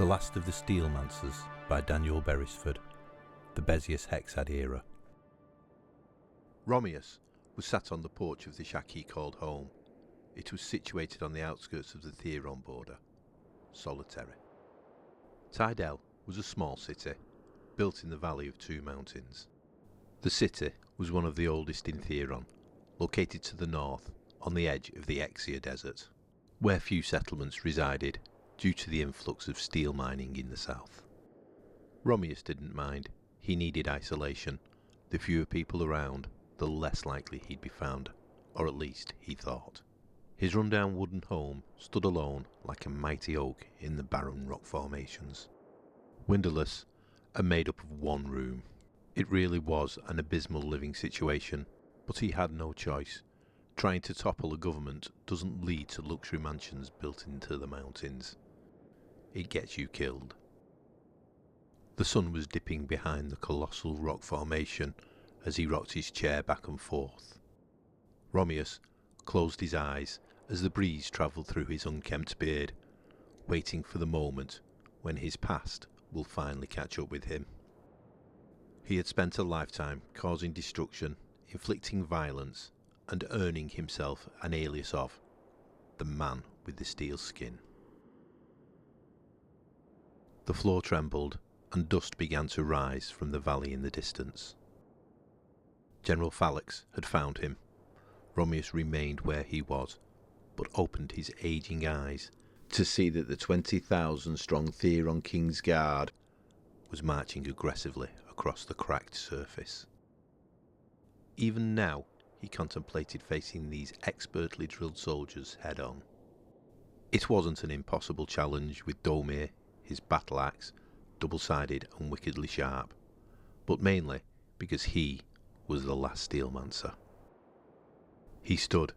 The Last of the Steelmancers by Daniel Beresford, the Bezius Hexad era. Romius was sat on the porch of the shack he called home. It was situated on the outskirts of the Theron border, solitary. Tydell was a small city, built in the valley of two mountains. The city was one of the oldest in Theron, located to the north, on the edge of the Exia Desert, where few settlements resided due to the influx of steel mining in the south. Romius didn't mind. He needed isolation. The fewer people around, the less likely he'd be found, or at least he thought. His rundown wooden home stood alone like a mighty oak in the barren rock formations. Windowless and made up of one room. It really was an abysmal living situation, but he had no choice. Trying to topple a government doesn't lead to luxury mansions built into the mountains. It gets you killed. The sun was dipping behind the colossal rock formation as he rocked his chair back and forth. Romius closed his eyes as the breeze travelled through his unkempt beard, waiting for the moment when his past will finally catch up with him. He had spent a lifetime causing destruction, inflicting violence, and earning himself an alias of the man with the steel skin. The floor trembled, and dust began to rise from the valley in the distance. General Phalanx had found him. Romius remained where he was, but opened his aging eyes to see that the 20,000-strong Theron King's Guard was marching aggressively across the cracked surface. Even now, he contemplated facing these expertly drilled soldiers head-on. It wasn't an impossible challenge with Domir, his battle axe, double-sided and wickedly sharp, but mainly because he was the last Steelmancer. He stood.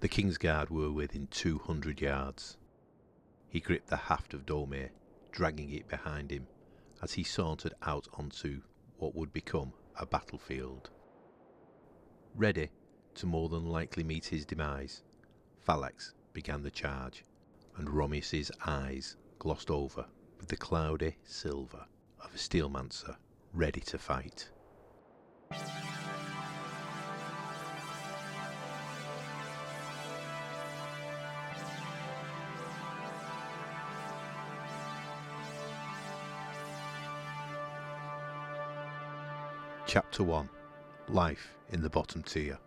The King's Guard were within 200 yards. He gripped the haft of Domir, dragging it behind him, as he sauntered out onto what would become a battlefield. Ready to more than likely meet his demise, Phalanx began the charge, and Romius's eyes glossed over with the cloudy silver of a Steelmancer ready to fight. Chapter 1. Life in the Bottom Tier.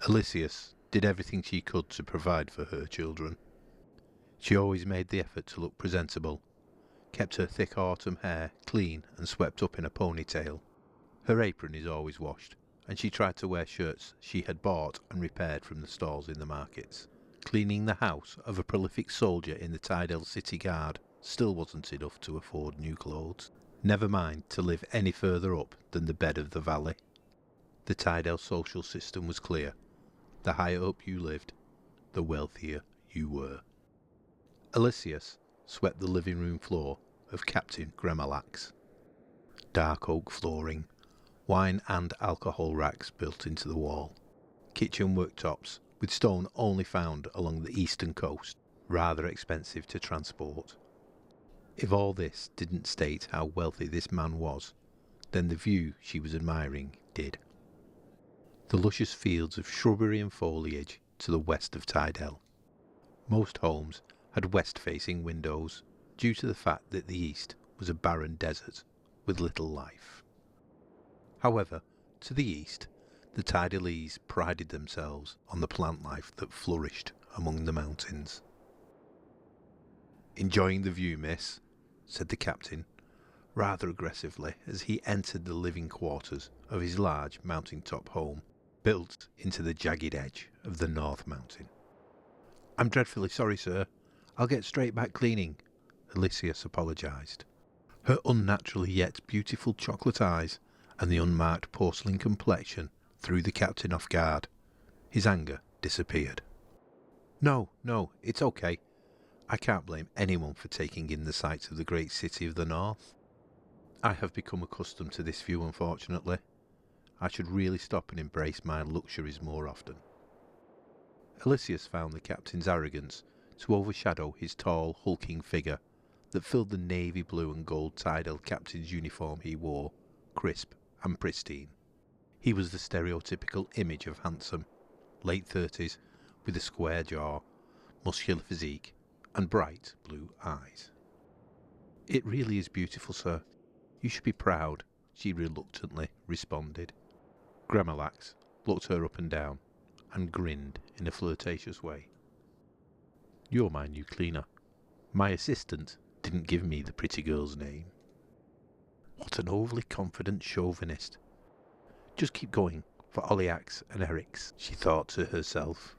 Elysius did everything she could to provide for her children. She always made the effort to look presentable, kept her thick autumn hair clean and swept up in a ponytail. Her apron is always washed, and she tried to wear shirts she had bought and repaired from the stalls in the markets. Cleaning the house of a prolific soldier in the Tydell City Guard still wasn't enough to afford new clothes. Never mind to live any further up than the bed of the valley. The Tydell social system was clear. The higher up you lived, the wealthier you were. Elysius swept the living room floor of Captain Gremalax. Dark oak flooring, wine and alcohol racks built into the wall, kitchen worktops with stone only found along the eastern coast, rather expensive to transport. If all this didn't state how wealthy this man was, then the view she was admiring did. The luscious fields of shrubbery and foliage to the west of Tydell. Most homes had west-facing windows, due to the fact that the east was a barren desert with little life. However, to the east, the Tydellese prided themselves on the plant life that flourished among the mountains. "Enjoying the view, miss?" said the captain, rather aggressively as he entered the living quarters of his large mountain-top home, built into the jagged edge of the North Mountain. "I'm dreadfully sorry, sir. I'll get straight back cleaning," Elysius apologised. Her unnaturally yet beautiful chocolate eyes and the unmarked porcelain complexion threw the captain off guard. His anger disappeared. No, it's okay. I can't blame anyone for taking in the sights of the great city of the north. I have become accustomed to this view, unfortunately. I should really stop and embrace my luxuries more often. Elysius found the captain's arrogance to overshadow his tall, hulking figure that filled the navy blue and gold Tydal captain's uniform he wore, crisp and pristine. He was the stereotypical image of handsome, late 30s, with a square jaw, muscular physique, and bright blue eyes. "It really is beautiful, sir. You should be proud," she reluctantly responded. Gramalax looked her up and down, and grinned in a flirtatious way. "You're my new cleaner. My assistant didn't give me the pretty girl's name." What an overly confident chauvinist. "Just keep going for Oliax and Eric's," she thought to herself.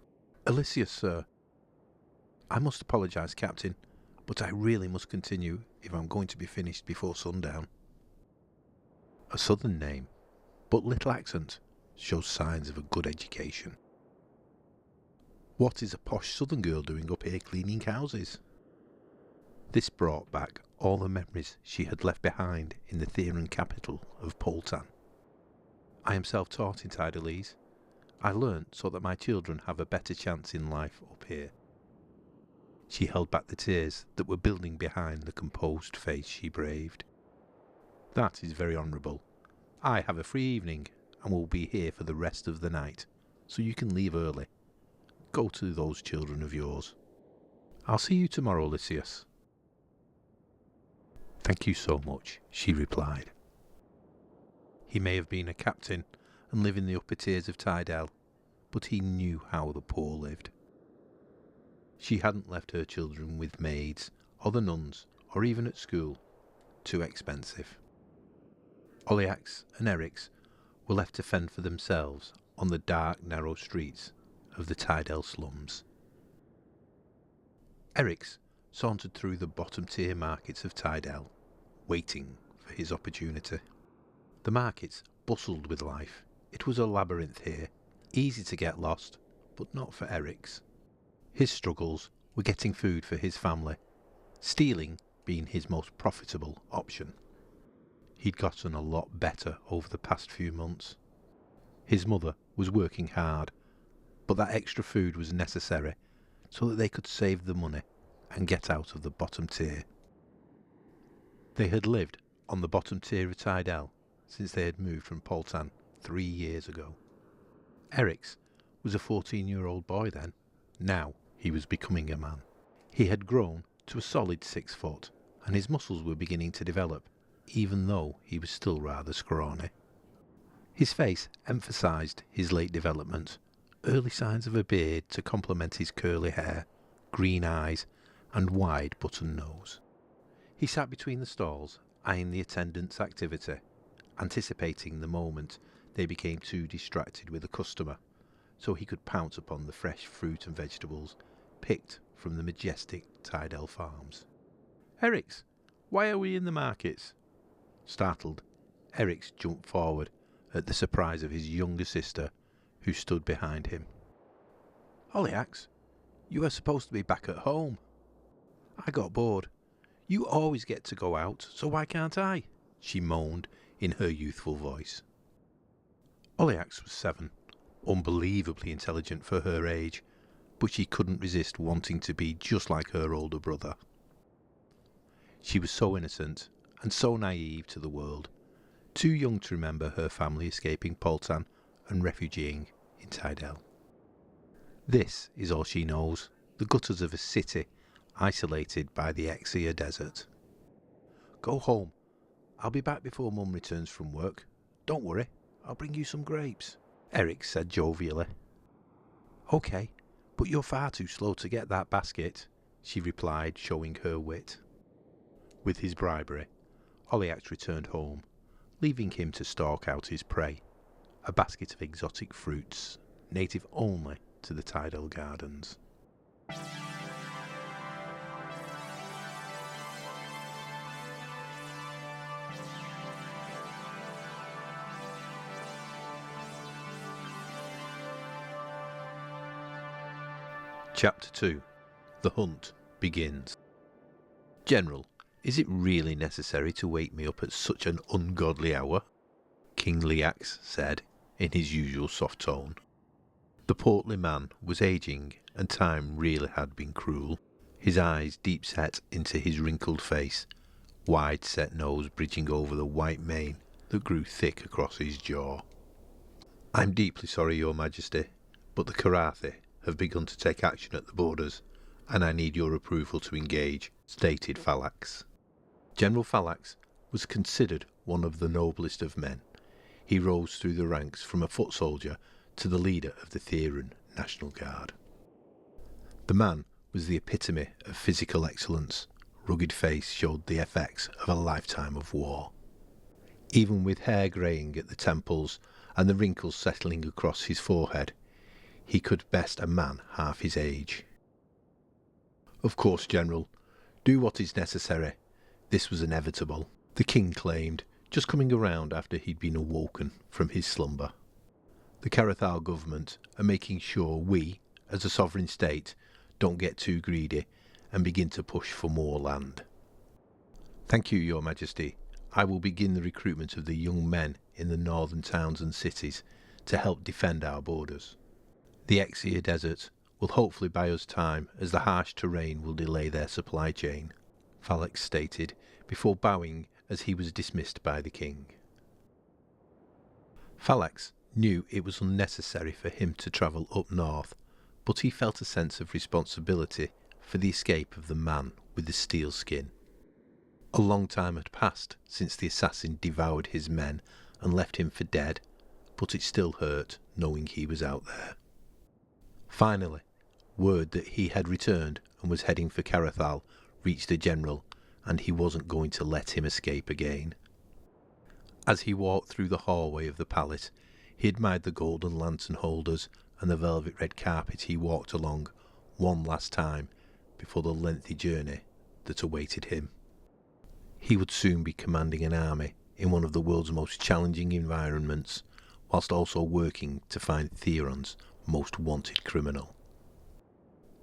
"Elysius, sir." "I must apologise, Captain, but I really must continue if I'm going to be finished before sundown." A southern name, but little accent, shows signs of a good education. What is a posh southern girl doing up here cleaning houses? This brought back all the memories she had left behind in the Theran capital of Poltan. "I am self-taught in Tydalese. I learnt so that my children have a better chance in life up here." She held back the tears that were building behind the composed face she braved. "That is very honourable. I have a free evening and will be here for the rest of the night, so you can leave early. Go to those children of yours. I'll see you tomorrow, Lysias." "Thank you so much," she replied. He may have been a captain and live in the upper tiers of Tydal, but he knew how the poor lived. She hadn't left her children with maids, or the nuns, or even at school. Too expensive. Oliax and Eric's were left to fend for themselves on the dark, narrow streets of the Tydal slums. Eric's sauntered through the bottom-tier markets of Tydal, waiting for his opportunity. The markets bustled with life. It was a labyrinth here, easy to get lost, but not for Eric's. His struggles were getting food for his family, stealing being his most profitable option. He'd gotten a lot better over the past few months. His mother was working hard, but that extra food was necessary so that they could save the money and get out of the bottom tier. They had lived on the bottom tier of Tydal since they had moved from Poltan 3 years ago. Eric's was a 14-year-old boy then. Now he was becoming a man. He had grown to a solid 6 foot, and his muscles were beginning to develop, even though he was still rather scrawny. His face emphasised his late development, early signs of a beard to complement his curly hair, green eyes, and wide button nose. He sat between the stalls, eyeing the attendants' activity, anticipating the moment they became too distracted with a customer, so he could pounce upon the fresh fruit and vegetables picked from the majestic Tydal farms. "Eric's, why are we in the markets?" Startled, Eric's jumped forward at the surprise of his younger sister, who stood behind him. "Oliax, you are supposed to be back at home. I got bored. You always get to go out, so why can't I?" she moaned in her youthful voice. Oliax was 7, unbelievably intelligent for her age, but she couldn't resist wanting to be just like her older brother. She was so innocent and so naive to the world, too young to remember her family escaping Poltan and refugeeing in Tydal. This is all she knows, the gutters of a city isolated by the Exia desert. "Go home. I'll be back before Mum returns from work. Don't worry, I'll bring you some grapes," Eric said jovially. "OK, but you're far too slow to get that basket," she replied, showing her wit. With his bribery, Oliax returned home, leaving him to stalk out his prey, a basket of exotic fruits, native only to the Tydal gardens. Chapter 2. The Hunt Begins. "General, is it really necessary to wake me up at such an ungodly hour?" King Liax said, in his usual soft tone. The portly man was ageing, and time really had been cruel. his eyes deep set into his wrinkled face, wide set nose bridging over the white mane that grew thick across his jaw. "I'm deeply sorry, Your Majesty, but the Karathi have begun to take action at the borders, and I need your approval to engage," stated Fallax. General Fallax was considered one of the noblest of men. He rose through the ranks from a foot soldier to the leader of the Theran National Guard. The man was the epitome of physical excellence. Rugged face showed the effects of a lifetime of war. Even with hair greying at the temples and the wrinkles settling across his forehead, he could best a man half his age. "Of course, General. Do what is necessary." This was inevitable, the king claimed, just coming around after he'd been awoken from his slumber. "The Karathal government are making sure we, as a sovereign state, don't get too greedy and begin to push for more land." "Thank you, Your Majesty. I will begin the recruitment of the young men in the northern towns and cities to help defend our borders. The Exia Desert will hopefully buy us time, as the harsh terrain will delay their supply chain," Fallax stated, before bowing as he was dismissed by the king. Fallax knew it was unnecessary for him to travel up north, but he felt a sense of responsibility for the escape of the man with the steel skin. A long time had passed since the assassin devoured his men and left him for dead, but it still hurt knowing he was out there. Finally, word that he had returned and was heading for Karathal reached the general, and he wasn't going to let him escape again. As he walked through the hallway of the palace, he admired the golden lantern holders and the velvet red carpet he walked along one last time before the lengthy journey that awaited him. He would soon be commanding an army in one of the world's most challenging environments, whilst also working to find Theron's most wanted criminal.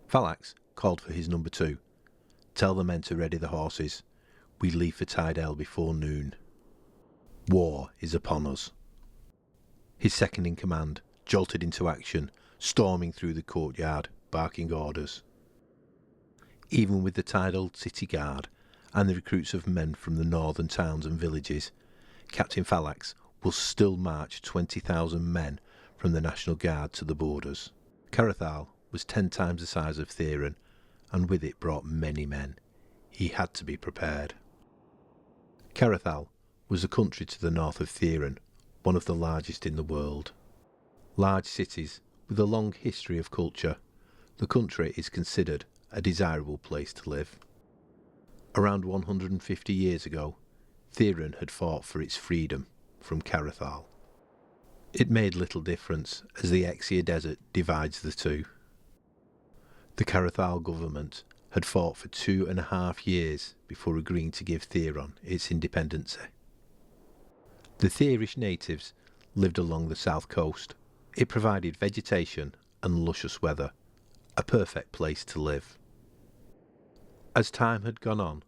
Fallax called for his number 2. "Tell the men to ready the horses. We leave for Tydel before noon. War is upon us." His second in command jolted into action, storming through the courtyard, barking orders. Even with the Tydel city guard and the recruits of men from the northern towns and villages, Captain Fallax will still march 20,000 men from the National Guard to the borders. Karathal was 10 times the size of Theron, and with it brought many men. He had to be prepared. Karathal was a country to the north of Theron, one of the largest in the world. Large cities with a long history of culture, the country is considered a desirable place to live. Around 150 years ago, Theron had fought for its freedom from Karathal. It made little difference, as the Exia Desert divides the two. The Karathal government had fought for 2.5 years before agreeing to give Theron its independence. The Therish natives lived along the south coast. It provided vegetation and luscious weather, a perfect place to live. As time had gone on,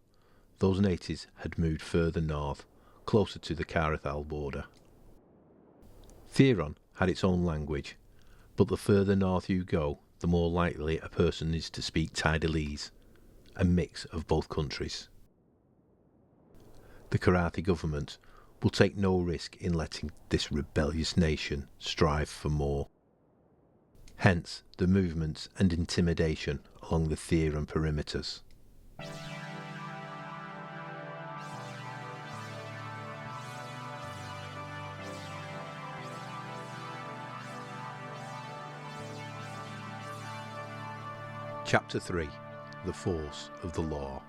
those natives had moved further north, closer to the Karathal border. Theron had its own language, but the further north you go, the more likely a person is to speak Tydalese, a mix of both countries. The Karathi government will take no risk in letting this rebellious nation strive for more. Hence the movements and intimidation along the Theran perimeters. Chapter 3. The Force of the Law.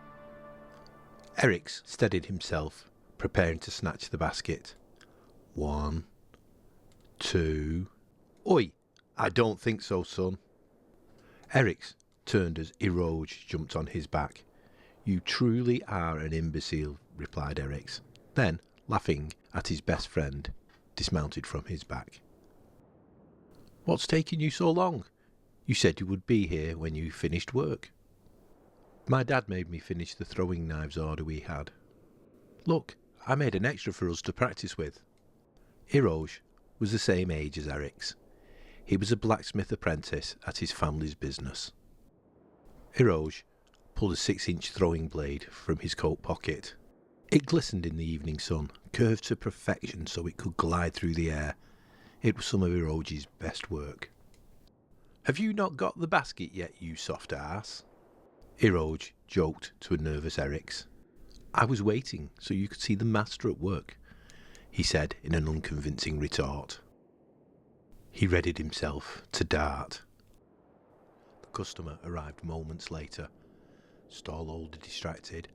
Erix steadied himself, preparing to snatch the basket. 1, 2... Oi! I don't think so, son. Erix turned as Eroge jumped on his back. "You truly are an imbecile," replied Erix. Then, laughing at his best friend, dismounted from his back. "What's taking you so long? You said you would be here when you finished work." "My dad made me finish the throwing knives order we had. Look, I made an extra for us to practice with." Eroge was the same age as Erix. He was a blacksmith apprentice at his family's business. Eroge pulled a 6-inch throwing blade from his coat pocket. It glistened in the evening sun, curved to perfection so it could glide through the air. It was some of Iroji's best work. "Have you not got the basket yet, you soft ass?" Iroj joked to a nervous Erix. "I was waiting so you could see the master at work," he said in an unconvincing retort. He readied himself to dart. The customer arrived moments later. Stallholder distracted.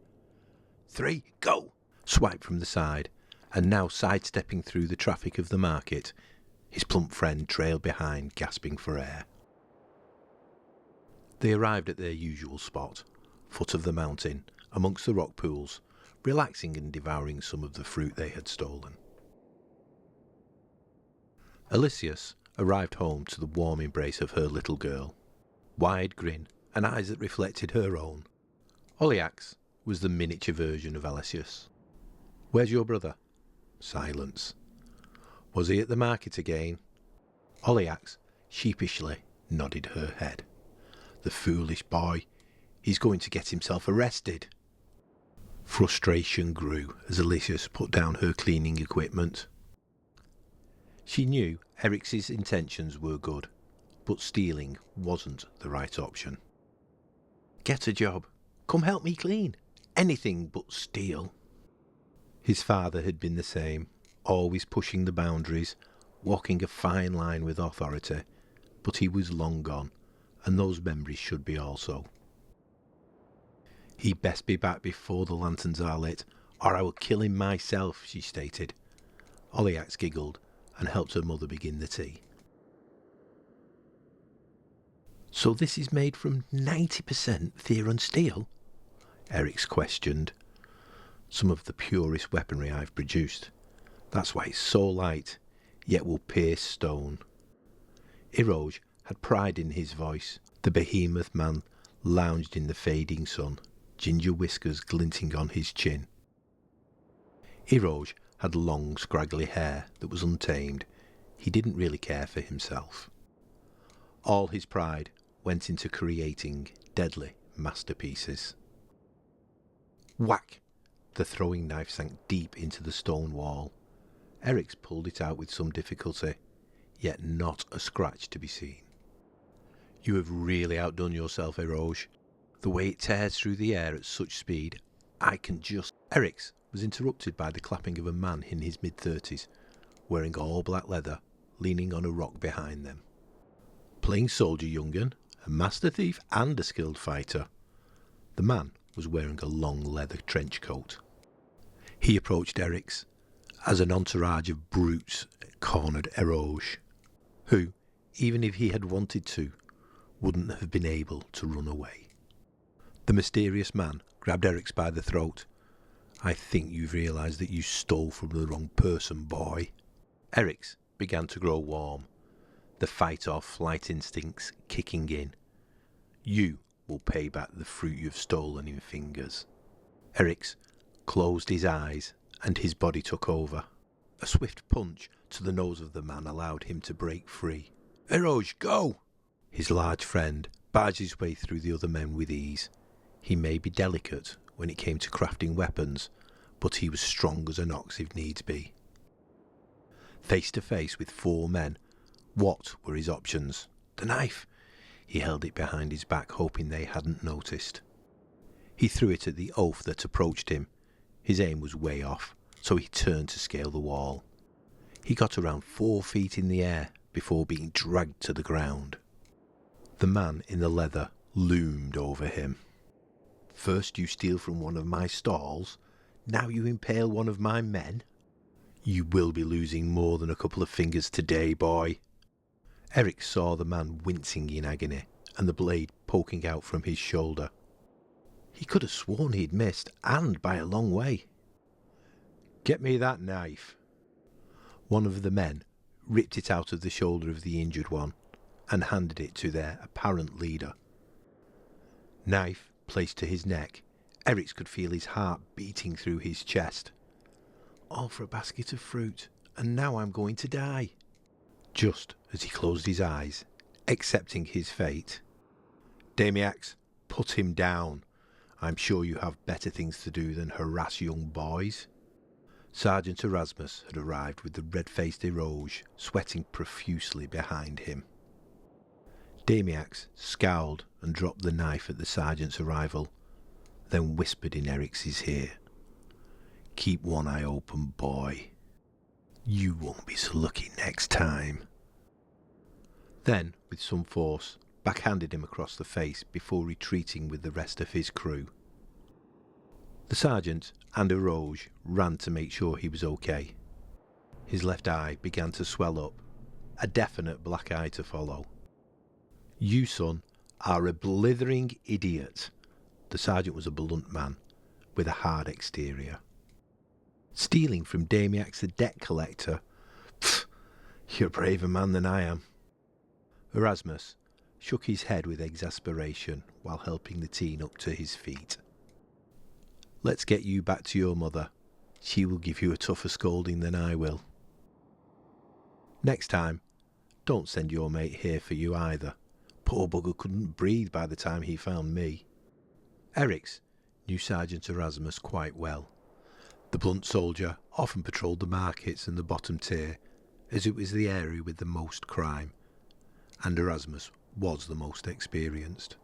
3, go! Swiped from the side, and now sidestepping through the traffic of the market, his plump friend trailed behind, gasping for air. They arrived at their usual spot, foot of the mountain, amongst the rock pools, relaxing and devouring some of the fruit they had stolen. Elysius arrived home to the warm embrace of her little girl, wide grin and eyes that reflected her own. Oliax was the miniature version of Elysius. "Where's your brother?" Silence. "Was he at the market again?" Oliax sheepishly nodded her head. "The foolish boy. He's going to get himself arrested." Frustration grew as Elysius put down her cleaning equipment. She knew Erix's intentions were good, but stealing wasn't the right option. "Get a job. Come help me clean. Anything but steal." His father had been the same, always pushing the boundaries, walking a fine line with authority, but he was long gone, and those memories should be also. "He'd best be back before the lanterns are lit, or I will kill him myself," she stated. Oliax giggled and helped her mother begin the tea. "So this is made from 90% Theron steel?" Erix questioned. "Some of the purest weaponry I've produced. That's why it's so light, yet will pierce stone." Iroj had pride in his voice. The behemoth man lounged in the fading sun, ginger whiskers glinting on his chin. Iroj had long, scraggly hair that was untamed. He didn't really care for himself. All his pride went into creating deadly masterpieces. Whack! The throwing knife sank deep into the stone wall. Erix pulled it out with some difficulty, yet not a scratch to be seen. "You have really outdone yourself, Iroj. The way it tears through the air at such speed, I can just..." Erix was interrupted by the clapping of a man in his mid-30s, wearing all black leather, leaning on a rock behind them. "Playing soldier, young'un, a master thief and a skilled fighter." The man was wearing a long leather trench coat. He approached Erix as an entourage of brutes cornered Iroj, who, even if he had wanted to, wouldn't have been able to run away. The mysterious man grabbed Erix by the throat. "I think you've realised that you stole from the wrong person, boy." Erix began to grow warm, the fight-or-flight instincts kicking in. "You will pay back the fruit you've stolen in fingers." Erix closed his eyes and his body took over. A swift punch to the nose of the man allowed him to break free. "Iroj, go!" His large friend barged his way through the other men with ease. He may be delicate when it came to crafting weapons, but he was strong as an ox if needs be. Face to face with 4 men, what were his options? The knife! He held it behind his back, hoping they hadn't noticed. He threw it at the oaf that approached him. His aim was way off, so he turned to scale the wall. He got around 4 feet in the air before being dragged to the ground. The man in the leather loomed over him. "First you steal from one of my stalls, now you impale one of my men. You will be losing more than a couple of fingers today, boy." Erix saw the man wincing in agony and the blade poking out from his shoulder. He could have sworn he'd missed, and by a long way. "Get me that knife." One of the men ripped it out of the shoulder of the injured one and handed it to their apparent leader. Knife placed to his neck, Erix could feel his heart beating through his chest. "All for a basket of fruit, and now I'm going to die." Just as he closed his eyes, accepting his fate, Damiax put him down, I'm sure you have better things to do than harass young boys." Sergeant Erasmus had arrived with the red-faced Eroge sweating profusely behind him. Damiax scowled and dropped the knife at the sergeant's arrival, then whispered in Eric's ear, "Keep one eye open, boy. You won't be so lucky next time." Then, with some force, backhanded him across the face before retreating with the rest of his crew. The sergeant and Eroge ran to make sure he was okay. His left eye began to swell up, a definite black eye to follow. "You, son, are a blithering idiot." The sergeant was a blunt man, with a hard exterior. "Stealing from Damiax the debt collector? Pfft, you're a braver man than I am." Erasmus shook his head with exasperation while helping the teen up to his feet. "Let's get you back to your mother. She will give you a tougher scolding than I will. Next time, don't send your mate here for you either. Poor bugger couldn't breathe by the time he found me." Eric's knew Sergeant Erasmus quite well. The blunt soldier often patrolled the markets and the bottom tier, as it was the area with the most crime, and Erasmus was the most experienced.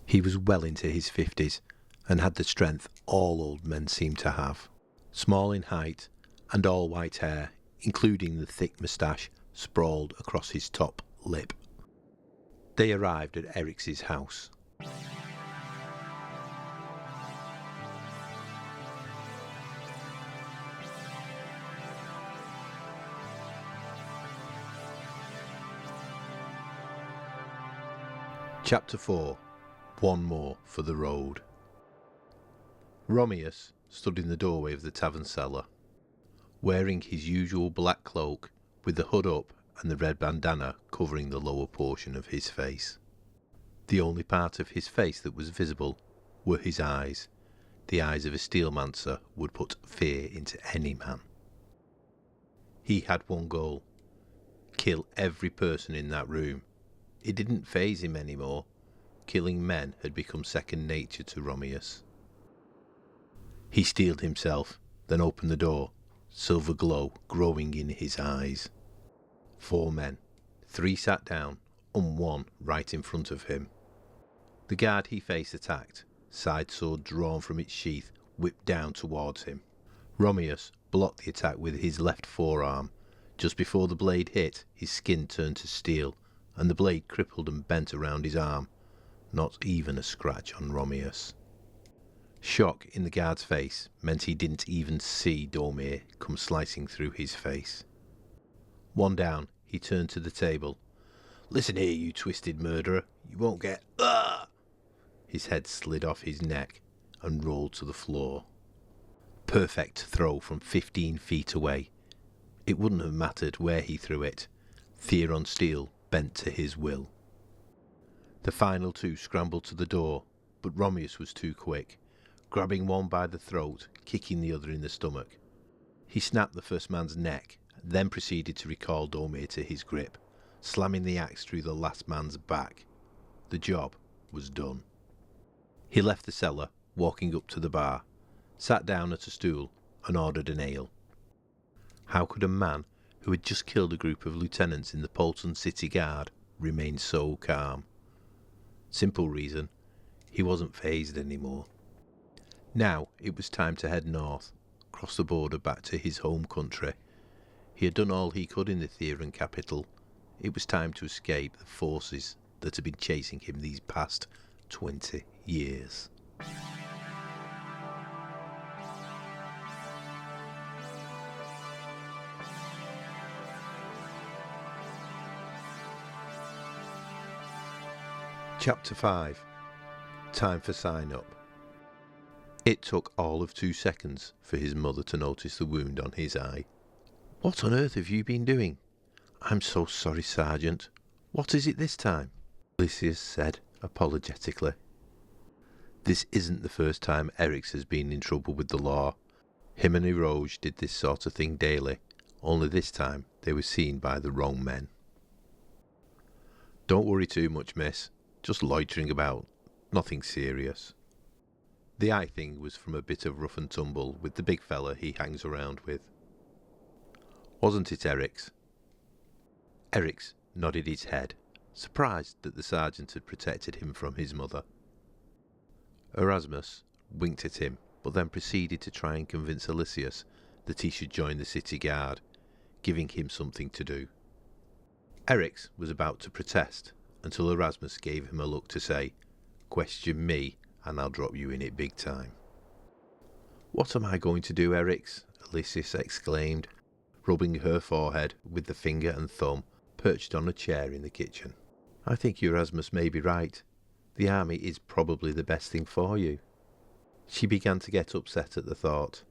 He was well into his 50s and had the strength all old men seem to have. Small in height and all white hair, including the thick moustache sprawled across his top lip. They arrived at Eric's house. Chapter 4. One more for the road. Romeus stood in the doorway of the tavern cellar, wearing his usual black cloak with the hood up and the red bandana covering the lower portion of his face. The only part of his face that was visible were his eyes. The eyes of a Steelmancer would put fear into any man. He had one goal: kill every person in that room. It didn't faze him anymore. Killing men had become second nature to Romeus. He steeled himself, then opened the door, silver glow growing in his eyes. 4 men. 3 sat down, and 1 right in front of him. The guard he faced attacked, side sword drawn from its sheath, whipped down towards him. Romeus blocked the attack with his left forearm. Just before the blade hit, his skin turned to steel, and the blade crippled and bent around his arm. Not even a scratch on Romeus. Shock in the guard's face meant he didn't even see Dormir come slicing through his face. 1 down, he turned to the table. "Listen here, you twisted murderer. You won't get... Ah!" His head slid off his neck and rolled to the floor. Perfect throw from 15 feet away. It wouldn't have mattered where he threw it. Theron steel bent to his will. The final 2 scrambled to the door, but Romeus was too quick, grabbing one by the throat, kicking the other in the stomach. He snapped the first man's neck, then proceeded to recall Dormir to his grip, slamming the axe through the last man's back. The job was done. He left the cellar, walking up to the bar, sat down at a stool, and ordered an ale. How could a man who had just killed a group of lieutenants in the Polton City Guard remain so calm? Simple reason: he wasn't fazed anymore. Now it was time to head north, cross the border back to his home country. He had done all he could in the Theron capital. It was time to escape the forces that had been chasing him these past 20 years. Chapter 5. Time for sign-up. It took all of 2 seconds for his mother to notice the wound on his eye. "What on earth have you been doing?" "I'm so sorry, Sergeant. What is it this time?" Lysias said apologetically. This isn't the first time Eric's has been in trouble with the law. Him and Eroge did this sort of thing daily, only this time they were seen by the wrong men. "Don't worry too much, miss. Just loitering about. Nothing serious." The eye thing was from a bit of rough and tumble with the big fella he hangs around with. Wasn't it Eric's? Eric's nodded his head, surprised that the sergeant had protected him from his mother. Erasmus winked at him, but then proceeded to try and convince Aloysius that he should join the city guard, giving him something to do. Eric's was about to protest until Erasmus gave him a look to say, "Question me and I'll drop you in it big time." "What am I going to do, Eric's?" Aloysius exclaimed, rubbing her forehead with the finger and thumb perched on a chair in the kitchen. "I think Erasmus may be right. The army is probably the best thing for you." She began to get upset at the thought.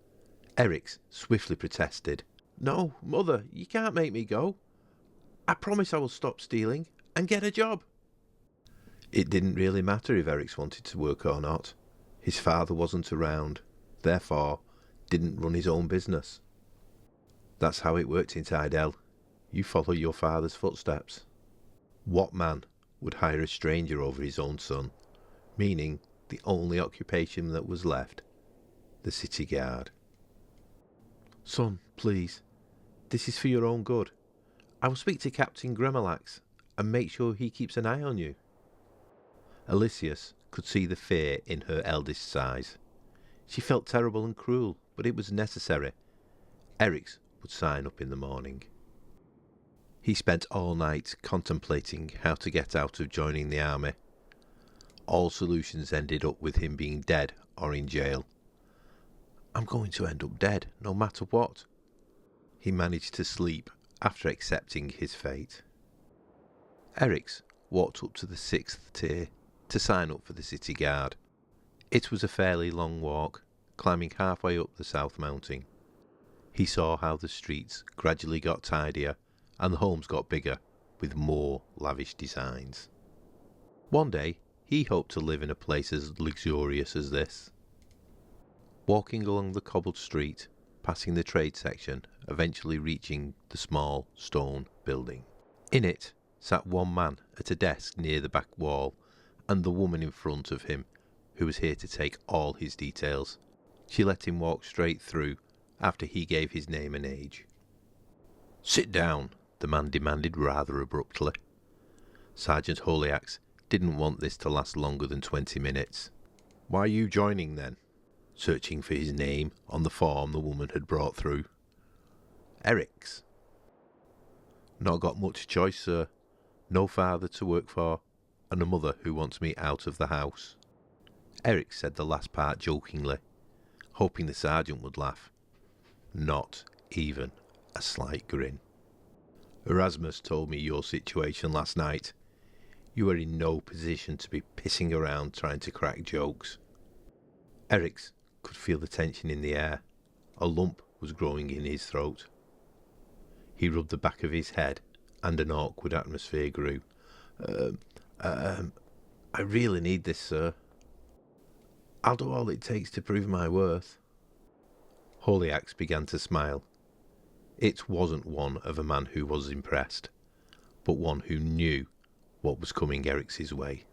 Eric's swiftly protested. "No, Mother, you can't make me go. I promise I will stop stealing and get a job." It didn't really matter if Eric's wanted to work or not. His father wasn't around, therefore didn't run his own business. That's how it worked in Tydell. You follow your father's footsteps. What man would hire a stranger over his own son, meaning the only occupation that was left, the city guard? "Son, please, this is for your own good. I will speak to Captain Gremelax and make sure he keeps an eye on you." Aloysius could see the fear in her eldest's eyes. She felt terrible and cruel, but it was necessary. Eric's would sign up in the morning. He spent all night contemplating how to get out of joining the army. All solutions ended up with him being dead or in jail. "I'm going to end up dead, no matter what." He managed to sleep after accepting his fate. Eric's walked up to the 6th tier to sign up for the city guard. It was a fairly long walk, climbing halfway up the south mounting. He saw how the streets gradually got tidier and the homes got bigger, with more lavish designs. One day, he hoped to live in a place as luxurious as this. Walking along the cobbled street, passing the trade section, eventually reaching the small stone building. In it sat one man at a desk near the back wall, and the woman in front of him, who was here to take all his details. She let him walk straight through after he gave his name and age. "Sit down," the man demanded rather abruptly. Sergeant Holiax didn't want this to last longer than 20 minutes. "Why are you joining then?" Searching for his name on the form the woman had brought through. "Eric's." "Not got much choice, sir. No father to work for, and a mother who wants me out of the house." Eric said the last part jokingly, hoping the sergeant would laugh. Not even a slight grin. "Erasmus told me your situation last night. You are in no position to be pissing around trying to crack jokes." Eric's could feel the tension in the air. A lump was growing in his throat. He rubbed the back of his head, and an awkward atmosphere grew. I really need this, sir. I'll do all it takes to prove my worth." Holiax began to smile. It wasn't one of a man who was impressed, but one who knew what was coming Eric's way.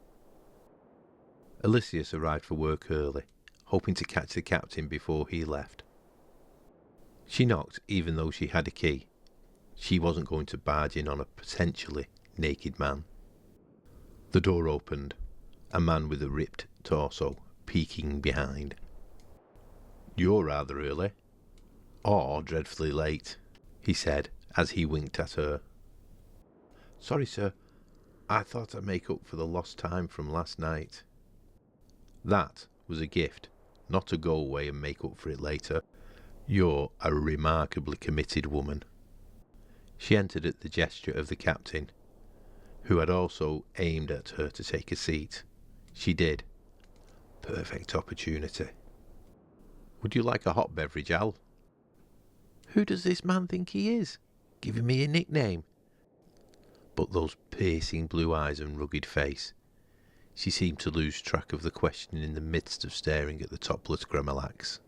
Aloysius arrived for work early, hoping to catch the captain before he left. She knocked even though she had a key. She wasn't going to barge in on a potentially naked man. The door opened, a man with a ripped torso peeking behind. "You're rather early, or dreadfully late," he said as he winked at her. "Sorry, sir. I thought I'd make up for the lost time from last night." That was a gift, not to go away and make up for it later. "You're a remarkably committed woman." She entered at the gesture of the captain, who had also aimed at her to take a seat. She did. Perfect opportunity. "Would you like a hot beverage, Al?" "Who does this man think he is? Giving me a nickname?" But those piercing blue eyes and rugged face. She seemed to lose track of the question in the midst of staring at the topless Gremelax.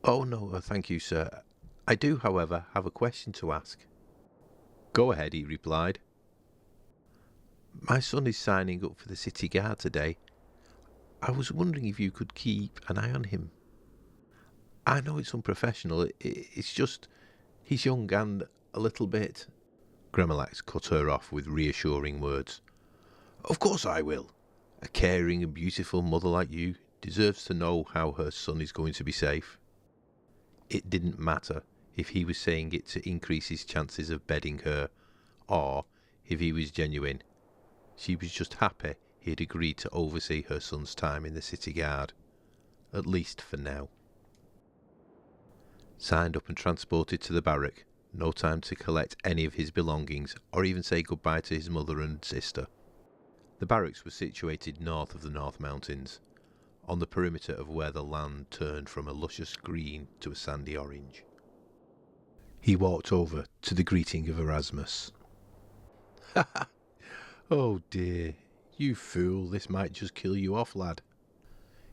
"Oh no, thank you, sir. I do, however, have a question to ask." "Go ahead," he replied. "My son is signing up for the city guard today. I was wondering if you could keep an eye on him. I know it's unprofessional, it's just he's young and a little bit. Gremalax cut her off with reassuring words. Of course I will. A caring and beautiful mother like you deserves to know how her son is going to be safe. It didn't matter if he was saying it to increase his chances of bedding her, or if he was genuine. She was just happy he had agreed to oversee her son's time in the city guard, at least for now. Signed up and transported to the barrack, no time to collect any of his belongings or even say goodbye to his mother and sister. The barracks were situated north of the North Mountains, on the perimeter of where the land turned from a luscious green to a sandy orange. He walked over to the greeting of Erasmus. "Ha ha! Oh dear, you fool, this might just kill you off, lad."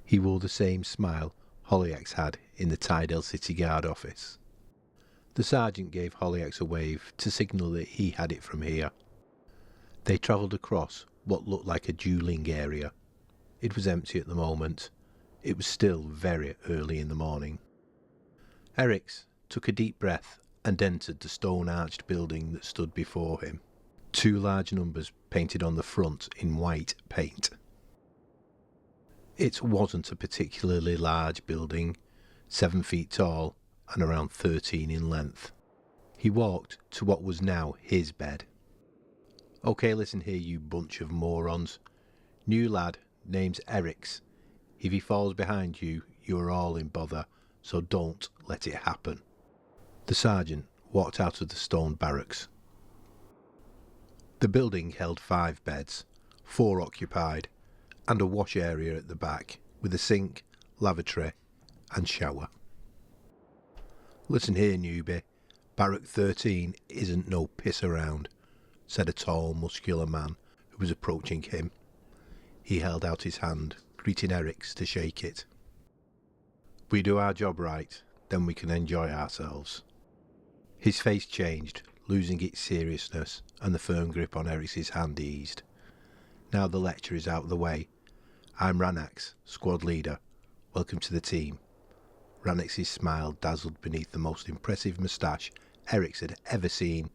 He wore the same smile Hollyax had in the Tydale City Guard office. The sergeant gave Hollyax a wave to signal that he had it from here. They travelled across what looked like a dueling area. It was empty at the moment. It was still very early in the morning. Erix took a deep breath and entered the stone-arched building that stood before him. 2 large numbers painted on the front in white paint. It wasn't a particularly large building, 7 feet tall and around 13 in length. He walked to what was now his bed. "Okay, listen here, you bunch of morons. New lad, name's Erix. If he falls behind you, you're all in bother, so don't let it happen." The sergeant walked out of the stone barracks. The building held 5 beds, 4 occupied, and a wash area at the back, with a sink, lavatory, and shower. "Listen here, newbie. Barrack 13 isn't no piss around," said a tall, muscular man who was approaching him. He held out his hand, greeting Erix to shake it. "We do our job right, then we can enjoy ourselves." His face changed, losing its seriousness, and the firm grip on Erix's hand eased. "Now the lecture is out of the way. I'm Ranax, squad leader. Welcome to the team." Ranax's smile dazzled beneath the most impressive moustache Erix had ever seen,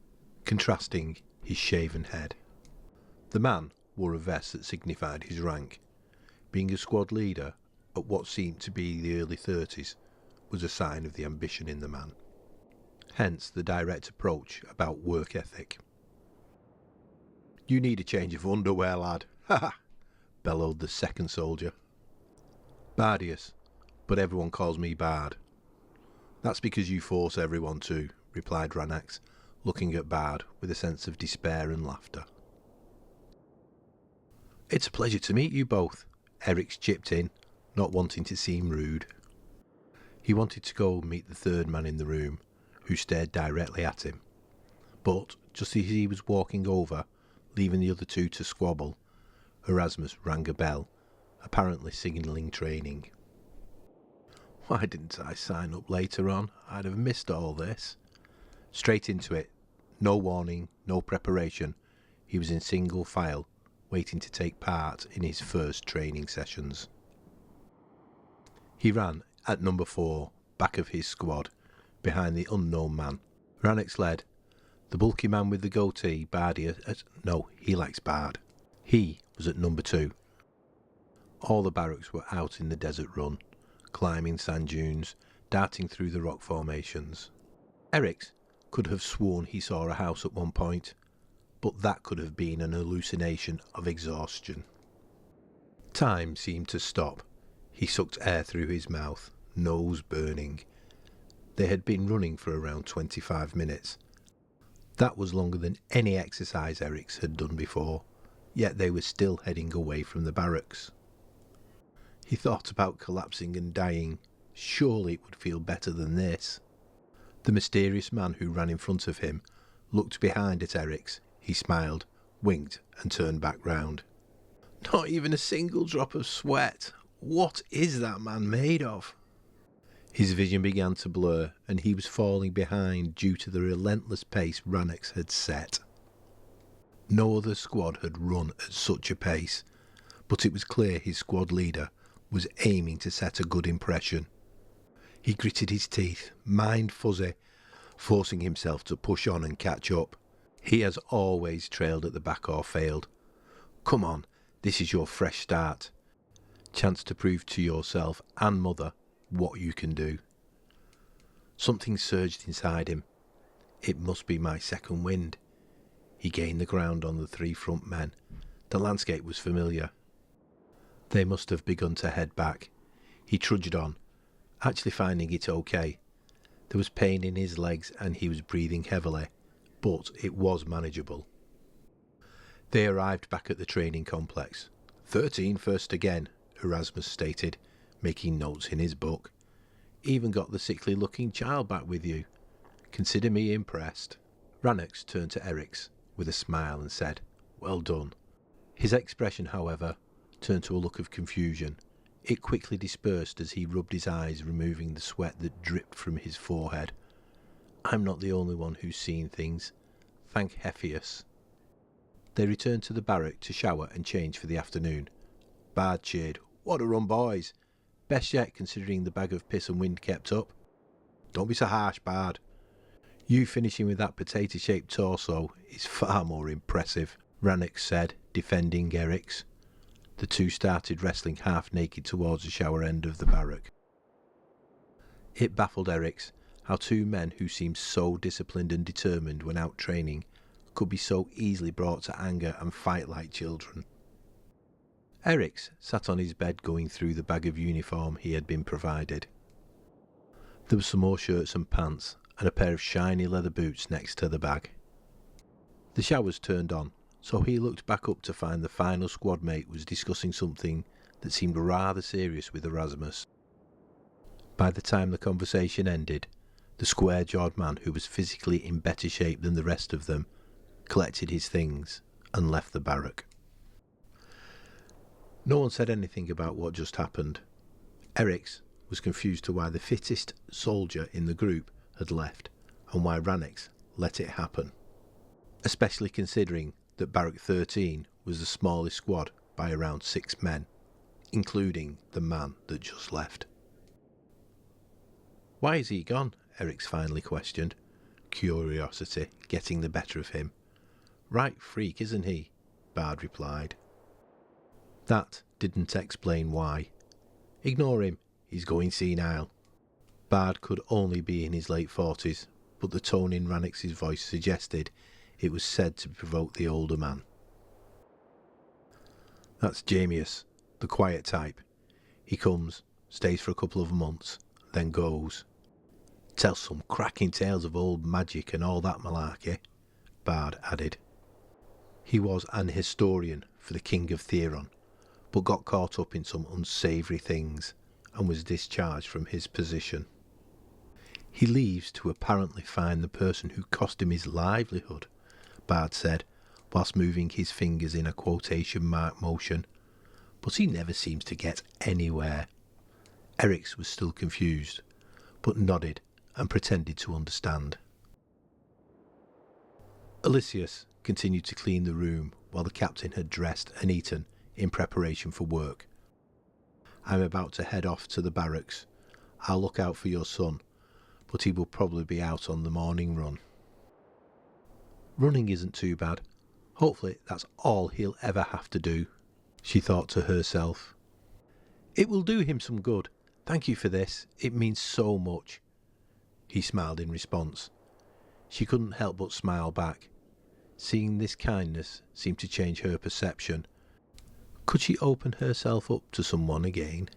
contrasting his shaven head. The man wore a vest that signified his rank. Being a squad leader at what seemed to be the early 30s was a sign of the ambition in the man. Hence the direct approach about work ethic. "You need a change of underwear, lad. Ha ha!" bellowed the second soldier. "Bardius, but everyone calls me Bard." "That's because you force everyone to," replied Ranax, looking at Bard with a sense of despair and laughter. "It's a pleasure to meet you both," Erix chipped in, not wanting to seem rude. He wanted to go meet the third man in the room, who stared directly at him. But just as he was walking over, leaving the other 2 to squabble, Erasmus rang a bell, apparently signalling training. Why didn't I sign up later on? I'd have missed all this. Straight into it. No warning, no preparation. He was in single file, waiting to take part in his first training sessions. He ran at number 4, back of his squad, behind the unknown man. Ranax led. The bulky man with the goatee, Bardius, no, he likes Bard. He was at number 2. All the barracks were out in the desert run, climbing sand dunes, darting through the rock formations. Erix could have sworn he saw a house at one point, but that could have been an hallucination of exhaustion. Time seemed to stop. He sucked air through his mouth, nose burning. They had been running for around 25 minutes. That was longer than any exercise Erix had done before, yet they were still heading away from the barracks. He thought about collapsing and dying. Surely it would feel better than this. The mysterious man who ran in front of him looked behind at Erix. He smiled, winked, and turned back round. Not even a single drop of sweat. What is that man made of? His vision began to blur, and he was falling behind due to the relentless pace Ranax had set. No other squad had run at such a pace, but it was clear his squad leader was aiming to set a good impression. He gritted his teeth, mind fuzzy, forcing himself to push on and catch up. He has always trailed at the back or failed. Come on, this is your fresh start. Chance to prove to yourself and mother what you can do. Something surged inside him. It must be my second wind. He gained the ground on the three front men. The landscape was familiar. They must have begun to head back. He trudged on, actually finding it okay. There was pain in his legs and he was breathing heavily, but it was manageable. They arrived back at the training complex. 13 first again, Erasmus stated, making notes in his book. Even got the sickly-looking child back with you. Consider me impressed. Rannox turned to Eric's with a smile and said, Well done. His expression, however, turned to a look of confusion. It quickly dispersed as he rubbed his eyes, removing the sweat that dripped from his forehead. I'm not the only one who's seen things. Thank Hephaeus. They returned to the barrack to shower and change for the afternoon. Bard cheered, What a run, boys! Best yet, considering the bag of piss and wind kept up. Don't be so harsh, Bard. You finishing with that potato-shaped torso is far more impressive, Rannox said, defending Eric's. The two started wrestling half-naked towards the shower end of the barrack. It baffled Eric's how two men who seemed so disciplined and determined when out training could be so easily brought to anger and fight like children. Eric's sat on his bed going through the bag of uniform he had been provided. There were some more shirts and pants, and a pair of shiny leather boots next to the bag. The showers turned on, so he looked back up to find the final squad mate was discussing something that seemed rather serious with Erasmus. By the time the conversation ended, the square-jawed man, who was physically in better shape than the rest of them, collected his things and left the barrack. No one said anything about what just happened. Eric's was confused to why the fittest soldier in the group had left and why Rannox let it happen, especially considering that Barrack 13 was the smallest squad by around 6 men, including the man that just left. Why is he gone? Eric's finally questioned, curiosity getting the better of him. Right freak, isn't he? Bard replied. That didn't explain why. Ignore him, he's going senile. Bard could only be in his late 40s, but the tone in Rannox's voice suggested it was said to provoke the older man. That's Jamius, the quiet type. He comes, stays for a couple of months, then goes. Tells some cracking tales of old magic and all that malarkey, Bard added. He was an historian for the King of Theron, but got caught up in some unsavoury things and was discharged from his position. He leaves to apparently find the person who cost him his livelihood, Bard said, whilst moving his fingers in a quotation mark motion, but he never seems to get anywhere. Eric's was still confused, but nodded and pretended to understand. Elysius continued to clean the room while the captain had dressed and eaten in preparation for work. I'm about to head off to the barracks. I'll look out for your son, but he will probably be out on the morning run. Running isn't too bad. Hopefully that's all he'll ever have to do, she thought to herself. It will do him some good. Thank you for this. It means so much. He smiled in response. She couldn't help but smile back. Seeing this kindness seemed to change her perception. Could she open herself up to someone again?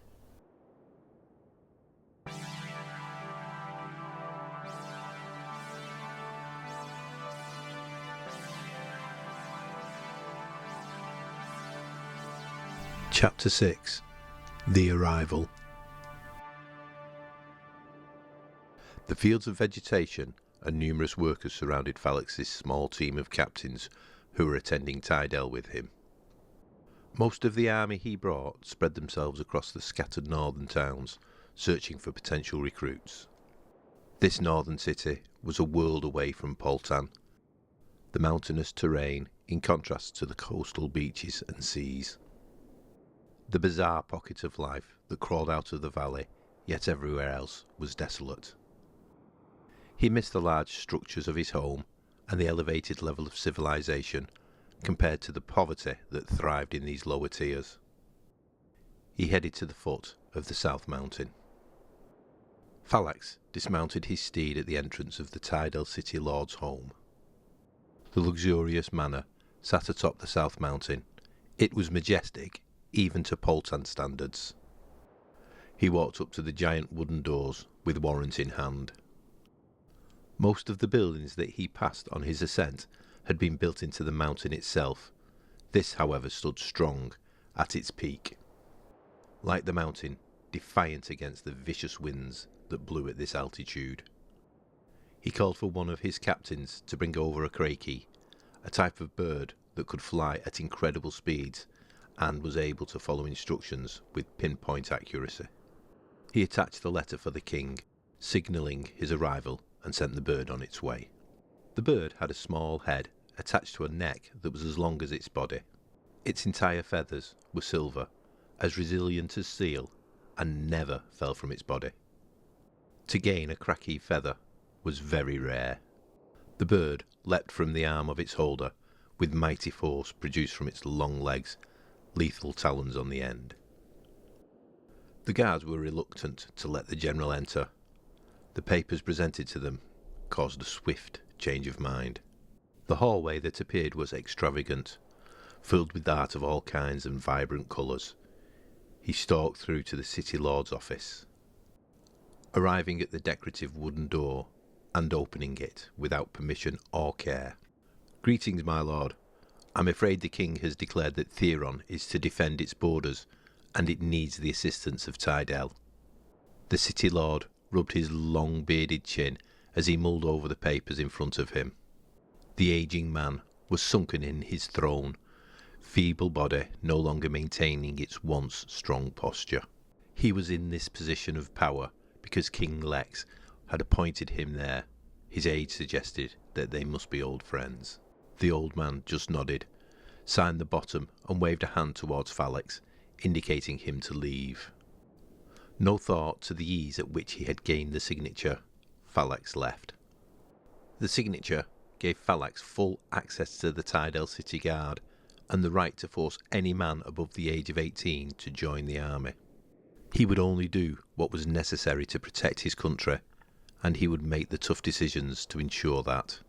Chapter 6. The Arrival. The fields of vegetation and numerous workers surrounded Falix's small team of captains who were attending Tydel with him. Most of the army he brought spread themselves across the scattered northern towns, searching for potential recruits. This northern city was a world away from Poltan, the mountainous terrain in contrast to the coastal beaches and seas. The bizarre pocket of life that crawled out of the valley, yet everywhere else, was desolate. He missed the large structures of his home and the elevated level of civilization compared to the poverty that thrived in these lower tiers. He headed to the foot of the South Mountain. Phallax dismounted his steed at the entrance of the Tydel City Lord's home. The luxurious manor sat atop the South Mountain. It was majestic, even to Poltan standards. He walked up to the giant wooden doors with warrant in hand. Most of the buildings that he passed on his ascent had been built into the mountain itself. This, however, stood strong at its peak. Like the mountain, defiant against the vicious winds that blew at this altitude. He called for one of his captains to bring over a craigie, a type of bird that could fly at incredible speeds and was able to follow instructions with pinpoint accuracy. He attached the letter for the king, signalling his arrival, and sent the bird on its way. The bird had a small head attached to a neck that was as long as its body. Its entire feathers were silver, as resilient as steel, and never fell from its body. To gain a craggy feather was very rare. The bird leapt from the arm of its holder with mighty force produced from its long legs, lethal talons on the end. The guards were reluctant to let the general enter. The papers presented to them caused a swift change of mind. The hallway that appeared was extravagant, filled with art of all kinds and vibrant colours. He stalked through to the city lord's office, arriving at the decorative wooden door and opening it without permission or care. "Greetings, my lord. I'm afraid the king has declared that Theron is to defend its borders, and it needs the assistance of Tydel." The city lord rubbed his long bearded chin as he mulled over the papers in front of him. The ageing man was sunken in his throne, feeble body no longer maintaining its once strong posture. He was in this position of power because King Lex had appointed him there. His age suggested that they must be old friends. The old man just nodded, signed the bottom, and waved a hand towards Phallax, indicating him to leave. No thought to the ease at which he had gained the signature, Phallax left. The signature gave Phallax full access to the Tydel City Guard and the right to force any man above the age of 18 to join the army. He would only do what was necessary to protect his country, and he would make the tough decisions to ensure that.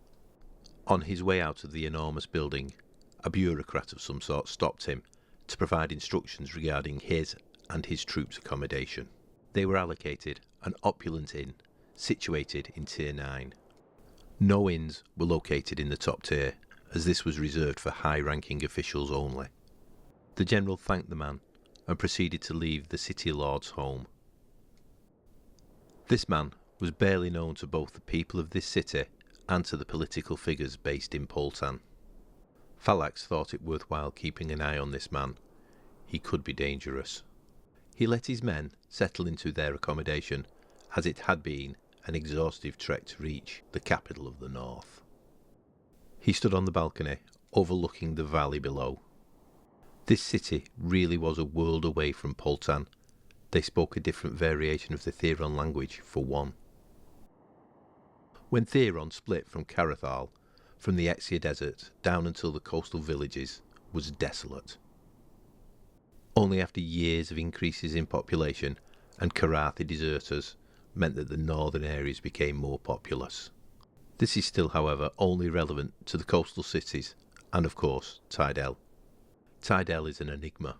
On his way out of the enormous building, a bureaucrat of some sort stopped him to provide instructions regarding his and his troops' accommodation. They were allocated an opulent inn situated in Tier 9. No inns were located in the top tier, as this was reserved for high-ranking officials only. The general thanked the man and proceeded to leave the city lord's home. This man was barely known to both the people of this city and to the political figures based in Poltan. Phallax thought it worthwhile keeping an eye on this man. He could be dangerous. He let his men settle into their accommodation, as it had been an exhaustive trek to reach the capital of the north. He stood on the balcony, overlooking the valley below. This city really was a world away from Poltan. They spoke a different variation of the Theron language, for one. When Theron split from Carathal, from the Exia Desert down until the coastal villages, was desolate. Only after years of increases in population and Karathi deserters meant that the northern areas became more populous. This is still, however, only relevant to the coastal cities and, of course, Tydel. Tydel is an enigma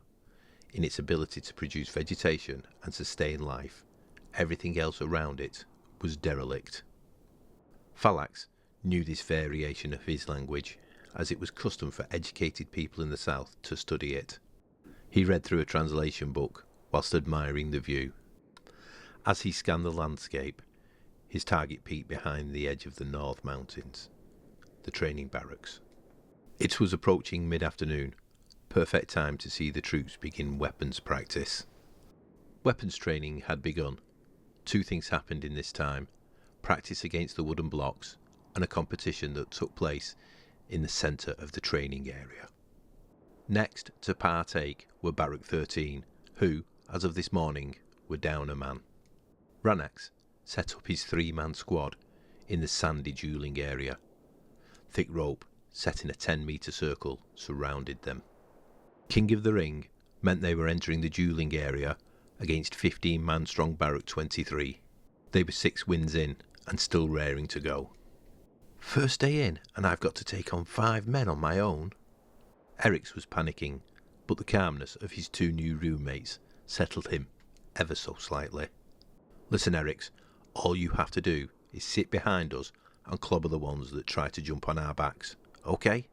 in its ability to produce vegetation and sustain life. Everything else around it was derelict. Phallax knew this variation of his language, as it was custom for educated people in the south to study it. He read through a translation book whilst admiring the view. As he scanned the landscape, his target peeked behind the edge of the North Mountains, the training barracks. It was approaching mid-afternoon, perfect time to see the troops begin weapons practice. Weapons training had begun. Two things happened in this time: practice against the wooden blocks and a competition that took place in the centre of the training area. Next to partake were Barrack 13, who, as of this morning, were down a man. Rannox set up his 3-man squad in the sandy duelling area. Thick rope, set in a 10-metre circle, surrounded them. King of the Ring meant they were entering the duelling area against 15-man strong Barrack 23. They were 6 wins in and still raring to go. First day in, and I've got to take on 5 men on my own. Eric's was panicking, but the calmness of his 2 new roommates settled him ever so slightly. Listen, Eric's, all you have to do is sit behind us and clobber the ones that try to jump on our backs, okay?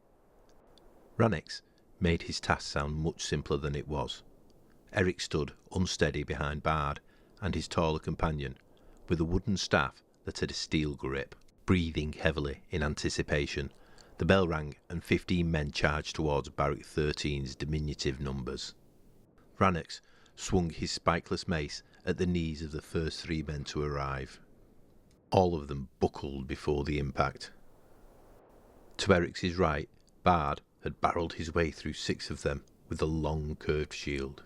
Rannox made his task sound much simpler than it was. Eric stood unsteady behind Bard and his taller companion, with a wooden staff that had a steel grip. Breathing heavily in anticipation, the bell rang and 15 men charged towards Barrack 13's diminutive numbers. Rannox swung his spikeless mace at the knees of the first 3 men to arrive. All of them buckled before the impact. To Eric's right, Bard had barrelled his way through 6 of them with a long curved shield.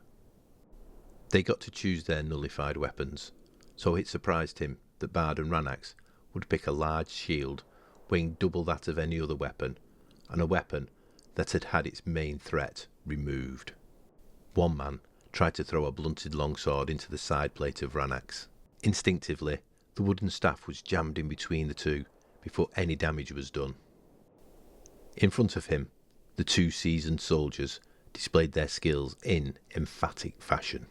They got to choose their nullified weapons, so it surprised him that Bard and Rannox would pick a large shield weighing double that of any other weapon, and a weapon that had had its main threat removed. One man tried to throw a blunted longsword into the side plate of Rannox. Instinctively, the wooden staff was jammed in between the two before any damage was done. In front of him, the 2 seasoned soldiers displayed their skills in emphatic fashion,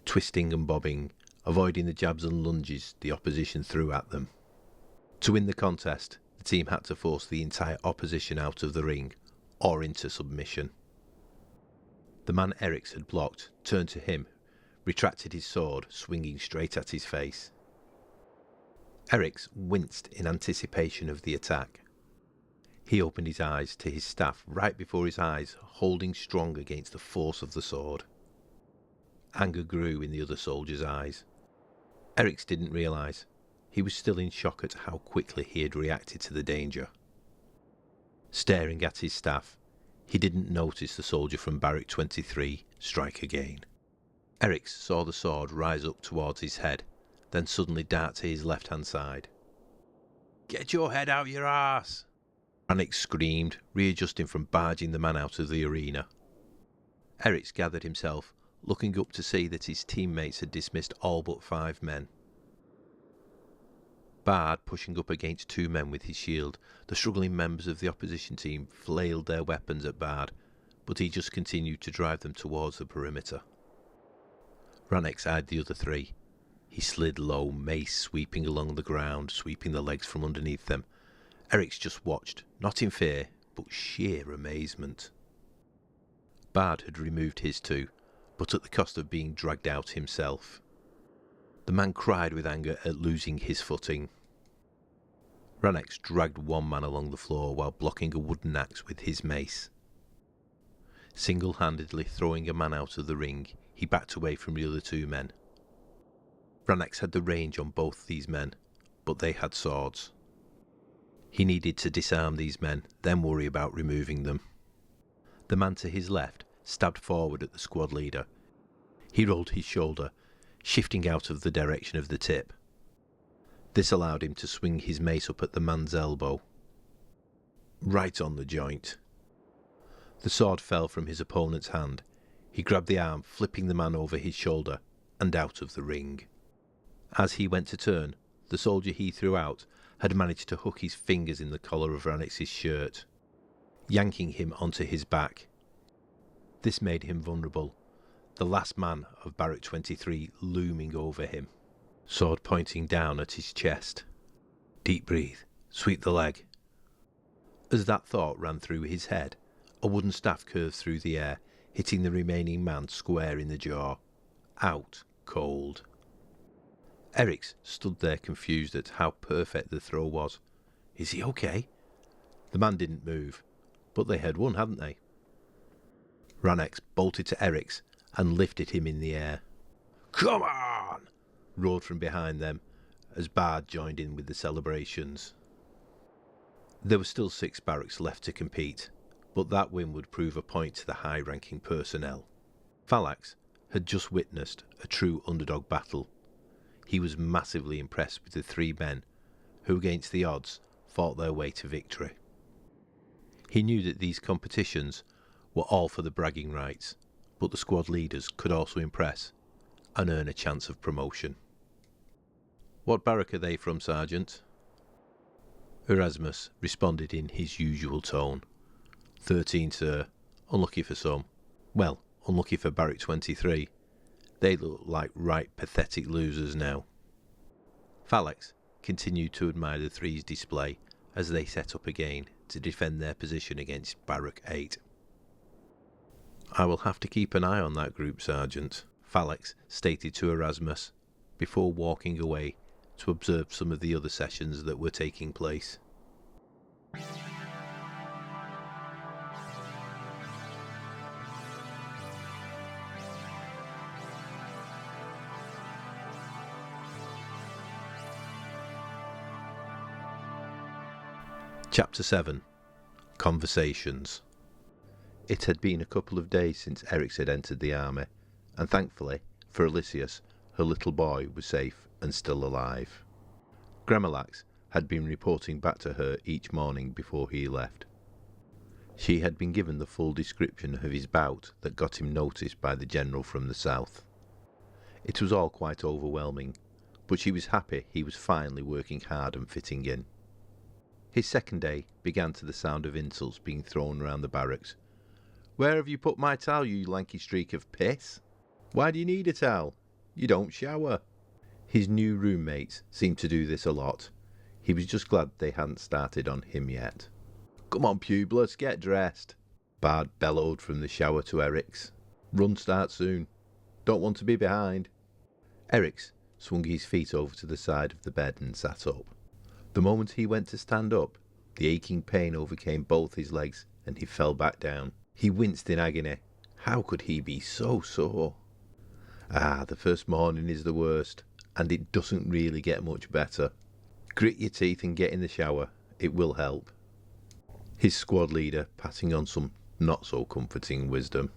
twisting and bobbing, avoiding the jabs and lunges the opposition threw at them. To win the contest, the team had to force the entire opposition out of the ring or into submission. The man Eric's had blocked turned to him, retracted his sword, swinging straight at his face. Eric's winced in anticipation of the attack. He opened his eyes to his staff right before his eyes, holding strong against the force of the sword. Anger grew in the other soldier's eyes. Eric's didn't realise. He was still in shock at how quickly he had reacted to the danger. Staring at his staff, he didn't notice the soldier from Barrack 23 strike again. Eric saw the sword rise up towards his head, then suddenly dart to his left-hand side. "Get your head out your arse!" Rannox screamed, readjusting from barging the man out of the arena. Eric gathered himself, looking up to see that his teammates had dismissed all but 5 men. Bard pushing up against 2 men with his shield, the struggling members of the opposition team flailed their weapons at Bard, but he just continued to drive them towards the perimeter. Rannox eyed the other 3. He slid low, mace sweeping along the ground, sweeping the legs from underneath them. Eric's just watched, not in fear, but sheer amazement. Bard had removed his 2, but at the cost of being dragged out himself. The man cried with anger at losing his footing. Rannox dragged one man along the floor while blocking a wooden axe with his mace. Single-handedly throwing a man out of the ring, he backed away from the other 2 men. Rannox had the range on both these men, but they had swords. He needed to disarm these men, then worry about removing them. The man to his left stabbed forward at the squad leader. He rolled his shoulder, shifting out of the direction of the tip. This allowed him to swing his mace up at the man's elbow. Right on the joint. The sword fell from his opponent's hand. He grabbed the arm, flipping the man over his shoulder and out of the ring. As he went to turn, the soldier he threw out had managed to hook his fingers in the collar of Rannox's shirt, yanking him onto his back. This made him vulnerable, the last man of Barrack 23 looming over him, sword pointing down at his chest. Deep breathe, sweep the leg. As that thought ran through his head, a wooden staff curved through the air, hitting the remaining man square in the jaw. Out cold. Eric stood there confused at how perfect the throw was. Is he okay? The man didn't move, but they had won, hadn't they? Rannox bolted to Eric's and lifted him in the air. "Come on!" roared from behind them as Bard joined in with the celebrations. There were still 6 barracks left to compete, but that win would prove a point to the high-ranking personnel. Phalanx had just witnessed a true underdog battle. He was massively impressed with the three men who, against the odds, fought their way to victory. He knew that these competitions were all for the bragging rights, but the squad leaders could also impress and earn a chance of promotion. "What barrack are they from, Sergeant?" Erasmus responded in his usual tone. 13, sir. Unlucky for some. Well, unlucky for Barrack 23. They look like right pathetic losers now. Phalanx continued to admire the three's display as they set up again to defend their position against Barrack 8. "I will have to keep an eye on that group, Sergeant," Phalanx stated to Erasmus, before walking away to observe some of the other sessions that were taking place. Chapter 7. Conversations. It had been a couple of days since Eryx had entered the army, and thankfully, for Elysius, her little boy was safe and still alive. Gramalax had been reporting back to her each morning before he left. She had been given the full description of his bout that got him noticed by the general from the south. It was all quite overwhelming, but she was happy he was finally working hard and fitting in. His second day began to the sound of insults being thrown around the barracks. "Where have you put my towel, you lanky streak of piss? Why do you need a towel? You don't shower." His new roommates seemed to do this a lot. He was just glad they hadn't started on him yet. "Come on, Publius, get dressed," Bard bellowed from the shower to Eryx. "Run starts soon. Don't want to be behind." Eryx swung his feet over to the side of the bed and sat up. The moment he went to stand up, the aching pain overcame both his legs and he fell back down. He winced in agony. How could he be so sore? The first morning is the worst, and it doesn't really get much better. Grit your teeth and get in the shower. It will help. His squad leader passing on some not-so-comforting wisdom.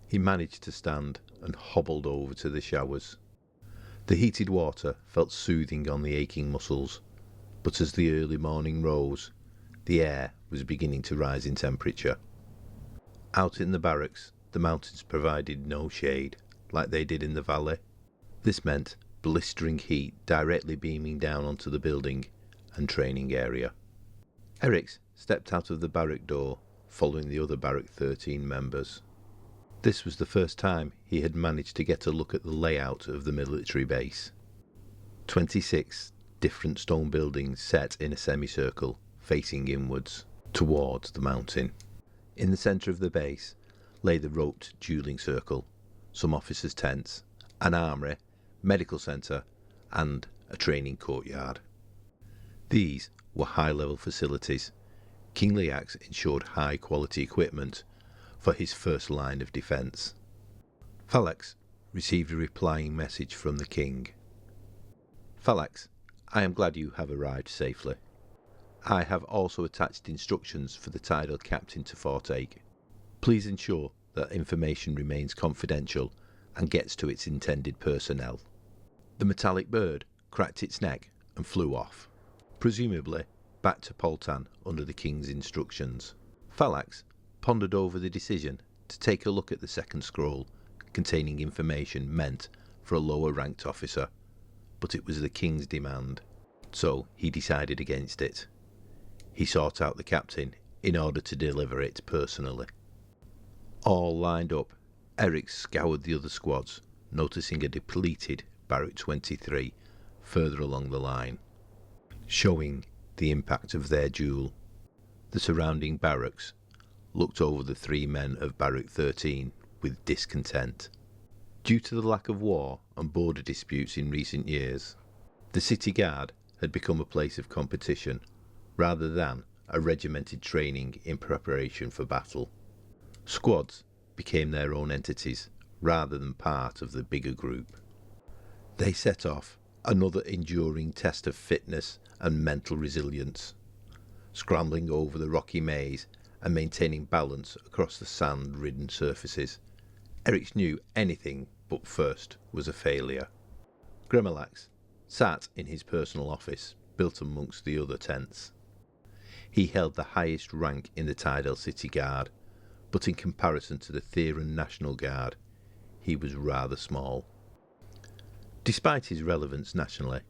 He managed to stand and hobbled over to the showers. The heated water felt soothing on the aching muscles, but as the early morning rose, the air was beginning to rise in temperature. Out in the barracks, the mountains provided no shade, like they did in the valley. This meant blistering heat directly beaming down onto the building and training area. Eryx stepped out of the barrack door, following the other Barrack 13 members. This was the first time he had managed to get a look at the layout of the military base. 26 different stone buildings set in a semicircle, facing inwards, towards the mountain. In the centre of the base lay the roped duelling circle, some officers' tents, an armoury, medical centre, and a training courtyard. These were high-level facilities. King Leax ensured high-quality equipment for his first line of defence. Phalanx received a replying message from the king. "Phalanx, I am glad you have arrived safely. I have also attached instructions for the tidal captain to partake. Please ensure that information remains confidential and gets to its intended personnel." The metallic bird cracked its neck and flew off, presumably back to Poltan under the king's instructions. Phalanx pondered over the decision to take a look at the second scroll containing information meant for a lower-ranked officer, but it was the king's demand, so he decided against it. He sought out the captain in order to deliver it personally. All lined up, Eryx scoured the other squads, noticing a depleted Barrack 23 further along the line, showing the impact of their duel. The surrounding barracks looked over the three men of Barrack 13 with discontent. Due to the lack of war and border disputes in recent years, the city guard had become a place of competition, rather than a regimented training in preparation for battle. Squads became their own entities, rather than part of the bigger group. They set off another enduring test of fitness and mental resilience, scrambling over the rocky maze and maintaining balance across the sand-ridden surfaces. Eric's knew anything but first was a failure. Grimalax sat in his personal office, built amongst the other tents. He held the highest rank in the Tydal City Guard, but in comparison to the Theron National Guard, he was rather small. Despite his relevance nationally,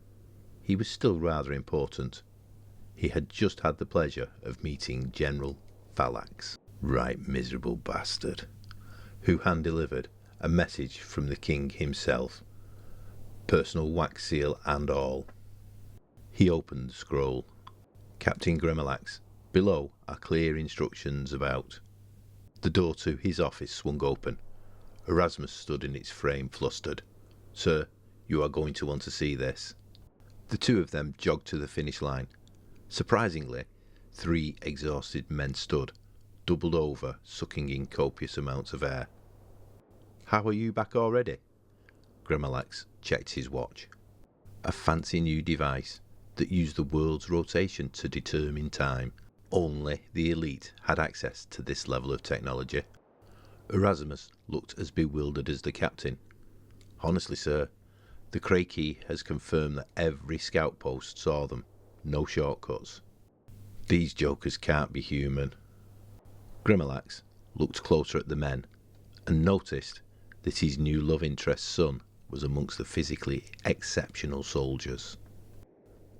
he was still rather important. He had just had the pleasure of meeting General Phalanx, right miserable bastard, who hand-delivered a message from the king himself, personal wax seal and all. He opened the scroll. Captain Grimalax, below are clear instructions about. The door to his office swung open. Erasmus stood in its frame, flustered. "Sir, you are going to want to see this." The two of them jogged to the finish line. Surprisingly, 3 exhausted men stood, doubled over, sucking in copious amounts of air. "How are you back already?" Grimalax checked his watch. A fancy new device that used the world's rotation to determine time. Only the elite had access to this level of technology. Erasmus looked as bewildered as the captain. "Honestly, sir, the Craigie has confirmed that every scout post saw them. No shortcuts. These jokers can't be human." Grimalax looked closer at the men and noticed that his new love interest's son was amongst the physically exceptional soldiers.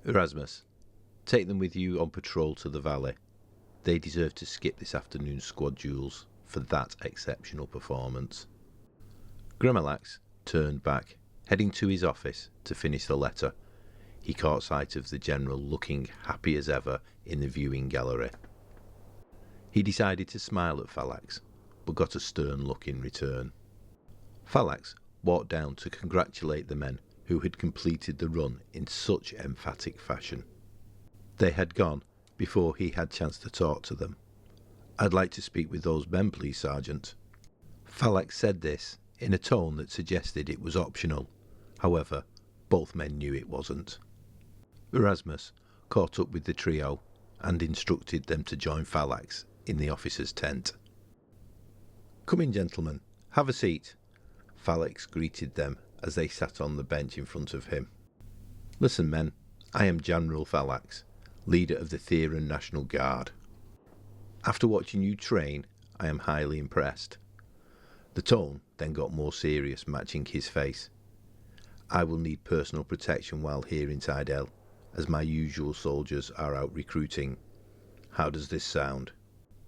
"Erasmus, take them with you on patrol to the valley. They deserve to skip this afternoon's squad duels for that exceptional performance." Grimalax turned back, heading to his office to finish the letter. He caught sight of the general looking happy as ever in the viewing gallery. He decided to smile at Phalanx, but got a stern look in return. Phalanx walked down to congratulate the men who had completed the run in such emphatic fashion. They had gone before he had chance to talk to them. "I'd like to speak with those men, please, Sergeant." Phalanx said this in a tone that suggested it was optional. However, both men knew it wasn't. Erasmus caught up with the trio and instructed them to join Phalanx in the officer's tent. "Come in, gentlemen. Have a seat." Phalanx greeted them as they sat on the bench in front of him. "Listen, men, I am General Phalanx, leader of the Theron National Guard. After watching you train, I am highly impressed." The tone then got more serious, matching his face. "I will need personal protection while here in Tydal, as my usual soldiers are out recruiting. How does this sound?"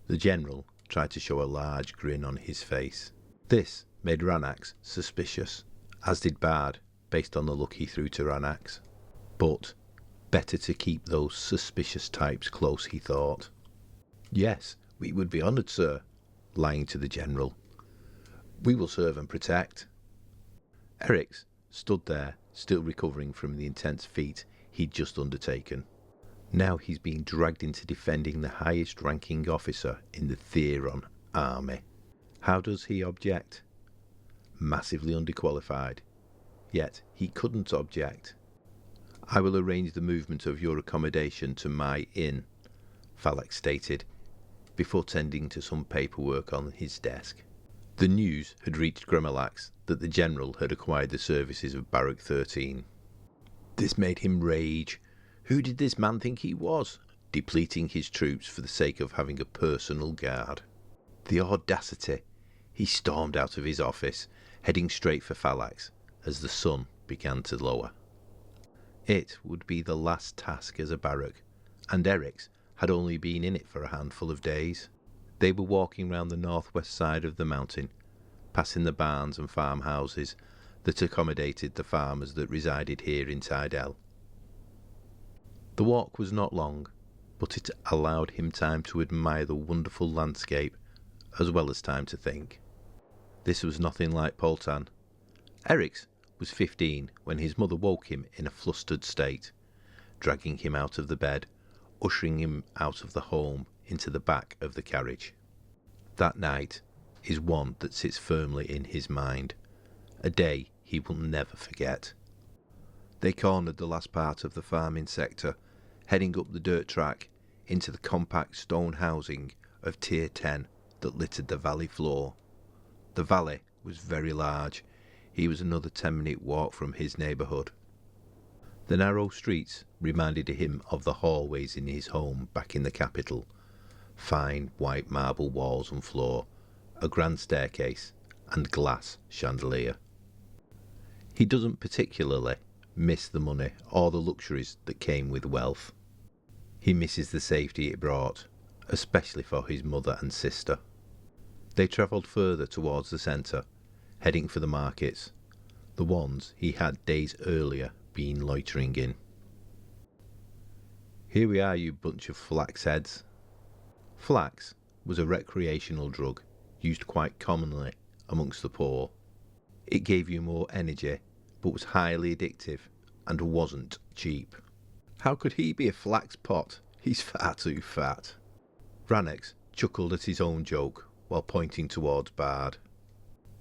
The general tried to show a large grin on his face. This made Ranax suspicious, as did Bard, based on the look he threw to Ranax. But better to keep those suspicious types close, he thought. "Yes, we would be honoured, sir," lying to the general. "We will serve and protect." Eric's stood there, still recovering from the intense feat he'd just undertaken. Now he's being dragged into defending the highest ranking officer in the Theron army. How does he object? Massively underqualified. Yet he couldn't object. "I will arrange the movement of your accommodation to my inn," Phalanx stated, before tending to some paperwork on his desk. The news had reached Grimalax that the general had acquired the services of Barrack 13. This made him rage. Who did this man think he was, depleting his troops for the sake of having a personal guard? The audacity! He stormed out of his office, heading straight for Phalanx as the sun began to lower. It would be the last task as a barrack, and Eric's had only been in it for a handful of days. They were walking round the northwest side of the mountain, passing the barns and farmhouses that accommodated the farmers that resided here in Tydal. The walk was not long, but it allowed him time to admire the wonderful landscape, as well as time to think. This was nothing like Poltan. Eric's was 15 when his mother woke him in a flustered state, dragging him out of the bed, ushering him out of the home into the back of the carriage. That night is one that sits firmly in his mind, a day he will never forget. They cornered the last part of the farming sector, heading up the dirt track into the compact stone housing of Tier 10 that littered the valley floor. The valley was very large. He was another 10-minute walk from his neighbourhood. The narrow streets reminded him of the hallways in his home back in the capital. Fine white marble walls and floor, a grand staircase, and glass chandelier. He doesn't particularly miss the money or the luxuries that came with wealth. He misses the safety it brought, especially for his mother and sister. They travelled further towards the centre, heading for the markets, the ones he had days earlier been loitering in. "Here we are, you bunch of flax heads." Flax was a recreational drug used quite commonly amongst the poor. It gave you more energy, but was highly addictive and wasn't cheap. How could he be a flax pot? He's far too fat. Rannox chuckled at his own joke while pointing towards Bard.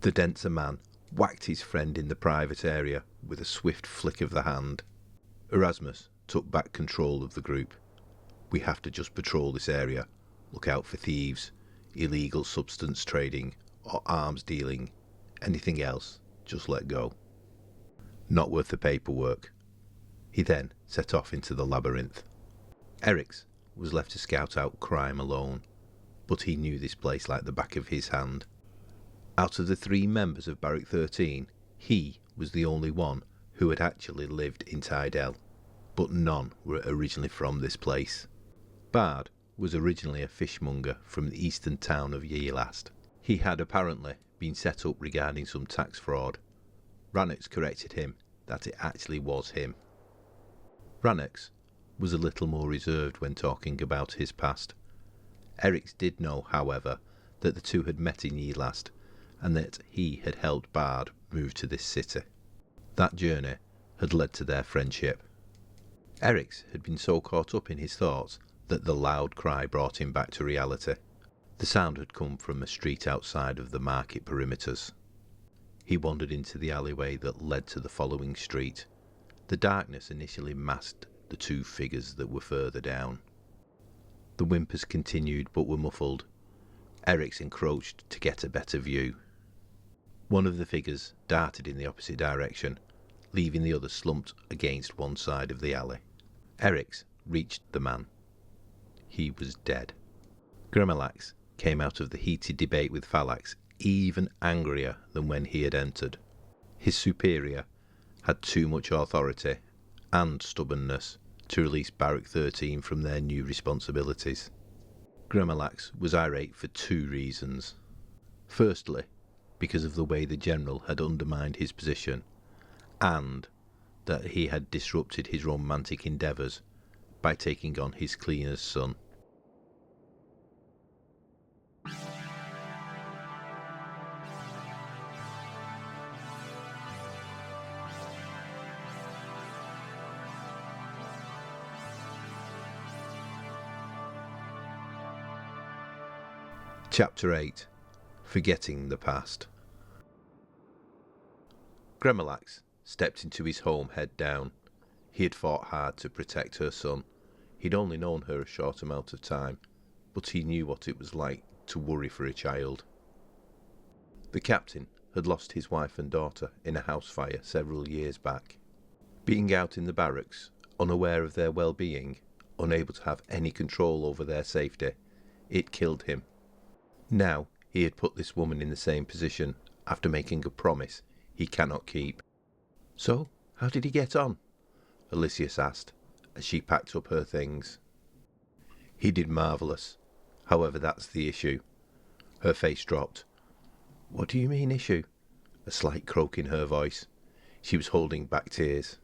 The denser man whacked his friend in the private area with a swift flick of the hand. Erasmus took back control of the group. "We have to just patrol this area. Look out for thieves, illegal substance trading, or arms dealing. Anything else, just let go. Not worth the paperwork." He then set off into the labyrinth. Eric's was left to scout out crime alone, but he knew this place like the back of his hand. Out of the 3 members of Barrack 13, he was the only one who had actually lived in Tydell, but none were originally from this place. Bard was originally a fishmonger from the eastern town of Yeelast. He had apparently been set up regarding some tax fraud. Rannox corrected him that it actually was him. Rannox was a little more reserved when talking about his past. Eric's did know, however, that the two had met in Yeelast, and that he had helped Bard move to this city. That journey had led to their friendship. Eric's had been so caught up in his thoughts that the loud cry brought him back to reality. The sound had come from a street outside of the market perimeters. He wandered into the alleyway that led to the following street. The darkness initially masked the 2 figures that were further down. The whimpers continued but were muffled. Eric's encroached to get a better view. One of the figures darted in the opposite direction, leaving the other slumped against one side of the alley. Eric's reached the man. He was dead. Gremalax came out of the heated debate with Phalanx even angrier than when he had entered. His superior had too much authority and stubbornness to release Barrack 13 from their new responsibilities. Gremalax was irate for 2 reasons. Firstly, because of the way the general had undermined his position, and that he had disrupted his romantic endeavours by taking on his cleaner's son. Chapter 8. Forgetting the Past. Gremalax stepped into his home head down. He had fought hard to protect her son. He'd only known her a short amount of time, but he knew what it was like to worry for a child. The captain had lost his wife and daughter in a house fire several years back. Being out in the barracks, unaware of their well-being, unable to have any control over their safety, it killed him. Now he had put this woman in the same position after making a promise he cannot keep. "So, how did he get on?" Elysius asked, as she packed up her things. "He did marvellous. However, that's the issue." Her face dropped. "What do you mean, issue?" A slight croak in her voice. She was holding back tears.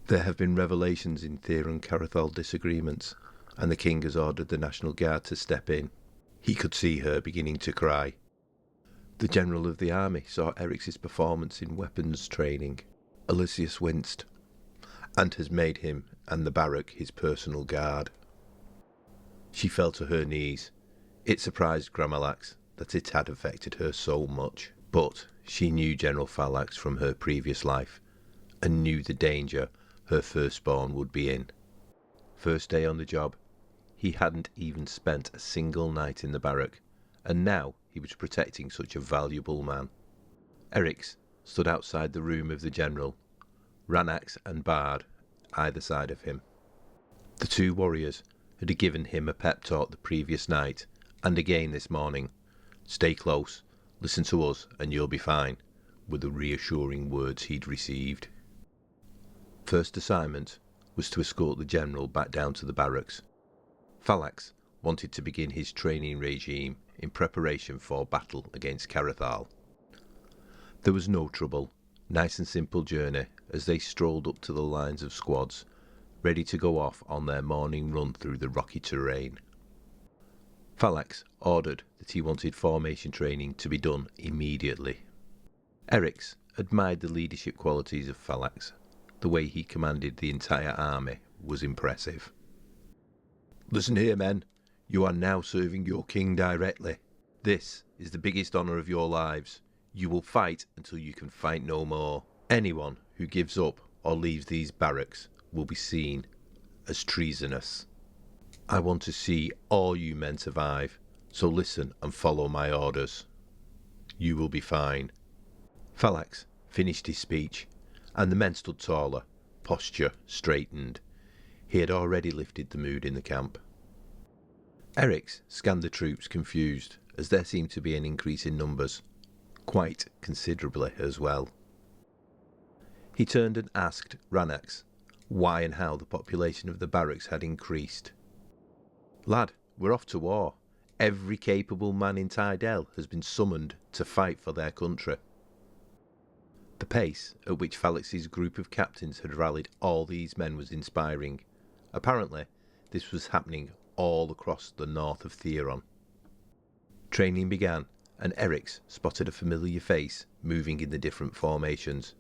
"There have been revelations in Thir and Carathal disagreements, and the king has ordered the National Guard to step in." He could see her beginning to cry. "The general of the army saw Eric's performance in weapons training." Elysius winced. "And has made him and the barrack his personal guard." She fell to her knees. It surprised Gremalax that it had affected her so much, but she knew General Phalanx from her previous life, and knew the danger her firstborn would be in. First day on the job, He hadn't even spent a single night in the barrack, and now he was protecting such a valuable man. Eric's stood outside the room of the general, Ranax and Bard either side of him. The two warriors had given him a pep talk the previous night, and again this morning. "Stay close, listen to us, and you'll be fine," were the reassuring words he'd received. First assignment was to escort the general back down to the barracks. Phalanx wanted to begin his training regime in preparation for battle against Carathal. There was no trouble, nice and simple journey as they strolled up to the lines of squads, ready to go off on their morning run through the rocky terrain. Phalanx ordered that he wanted formation training to be done immediately. Eric's admired the leadership qualities of Phalanx. The way he commanded the entire army was impressive. "Listen here, men. You are now serving your king directly. This is the biggest honour of your lives. You will fight until you can fight no more. Anyone who gives up or leaves these barracks will be seen as treasonous. I want to see all you men survive, so listen and follow my orders. You will be fine." Phalanx finished his speech, and the men stood taller, posture straightened. He had already lifted the mood in the camp. Eric's scanned the troops confused, as there seemed to be an increase in numbers, quite considerably as well. He turned and asked Ranax why and how the population of the barracks had increased. "Lad, we're off to war. Every capable man in Tydel has been summoned to fight for their country." The pace at which Phalanx's group of captains had rallied all these men was inspiring. Apparently, this was happening all across the north of Theron. Training began, and Eric's spotted a familiar face moving in the different formations.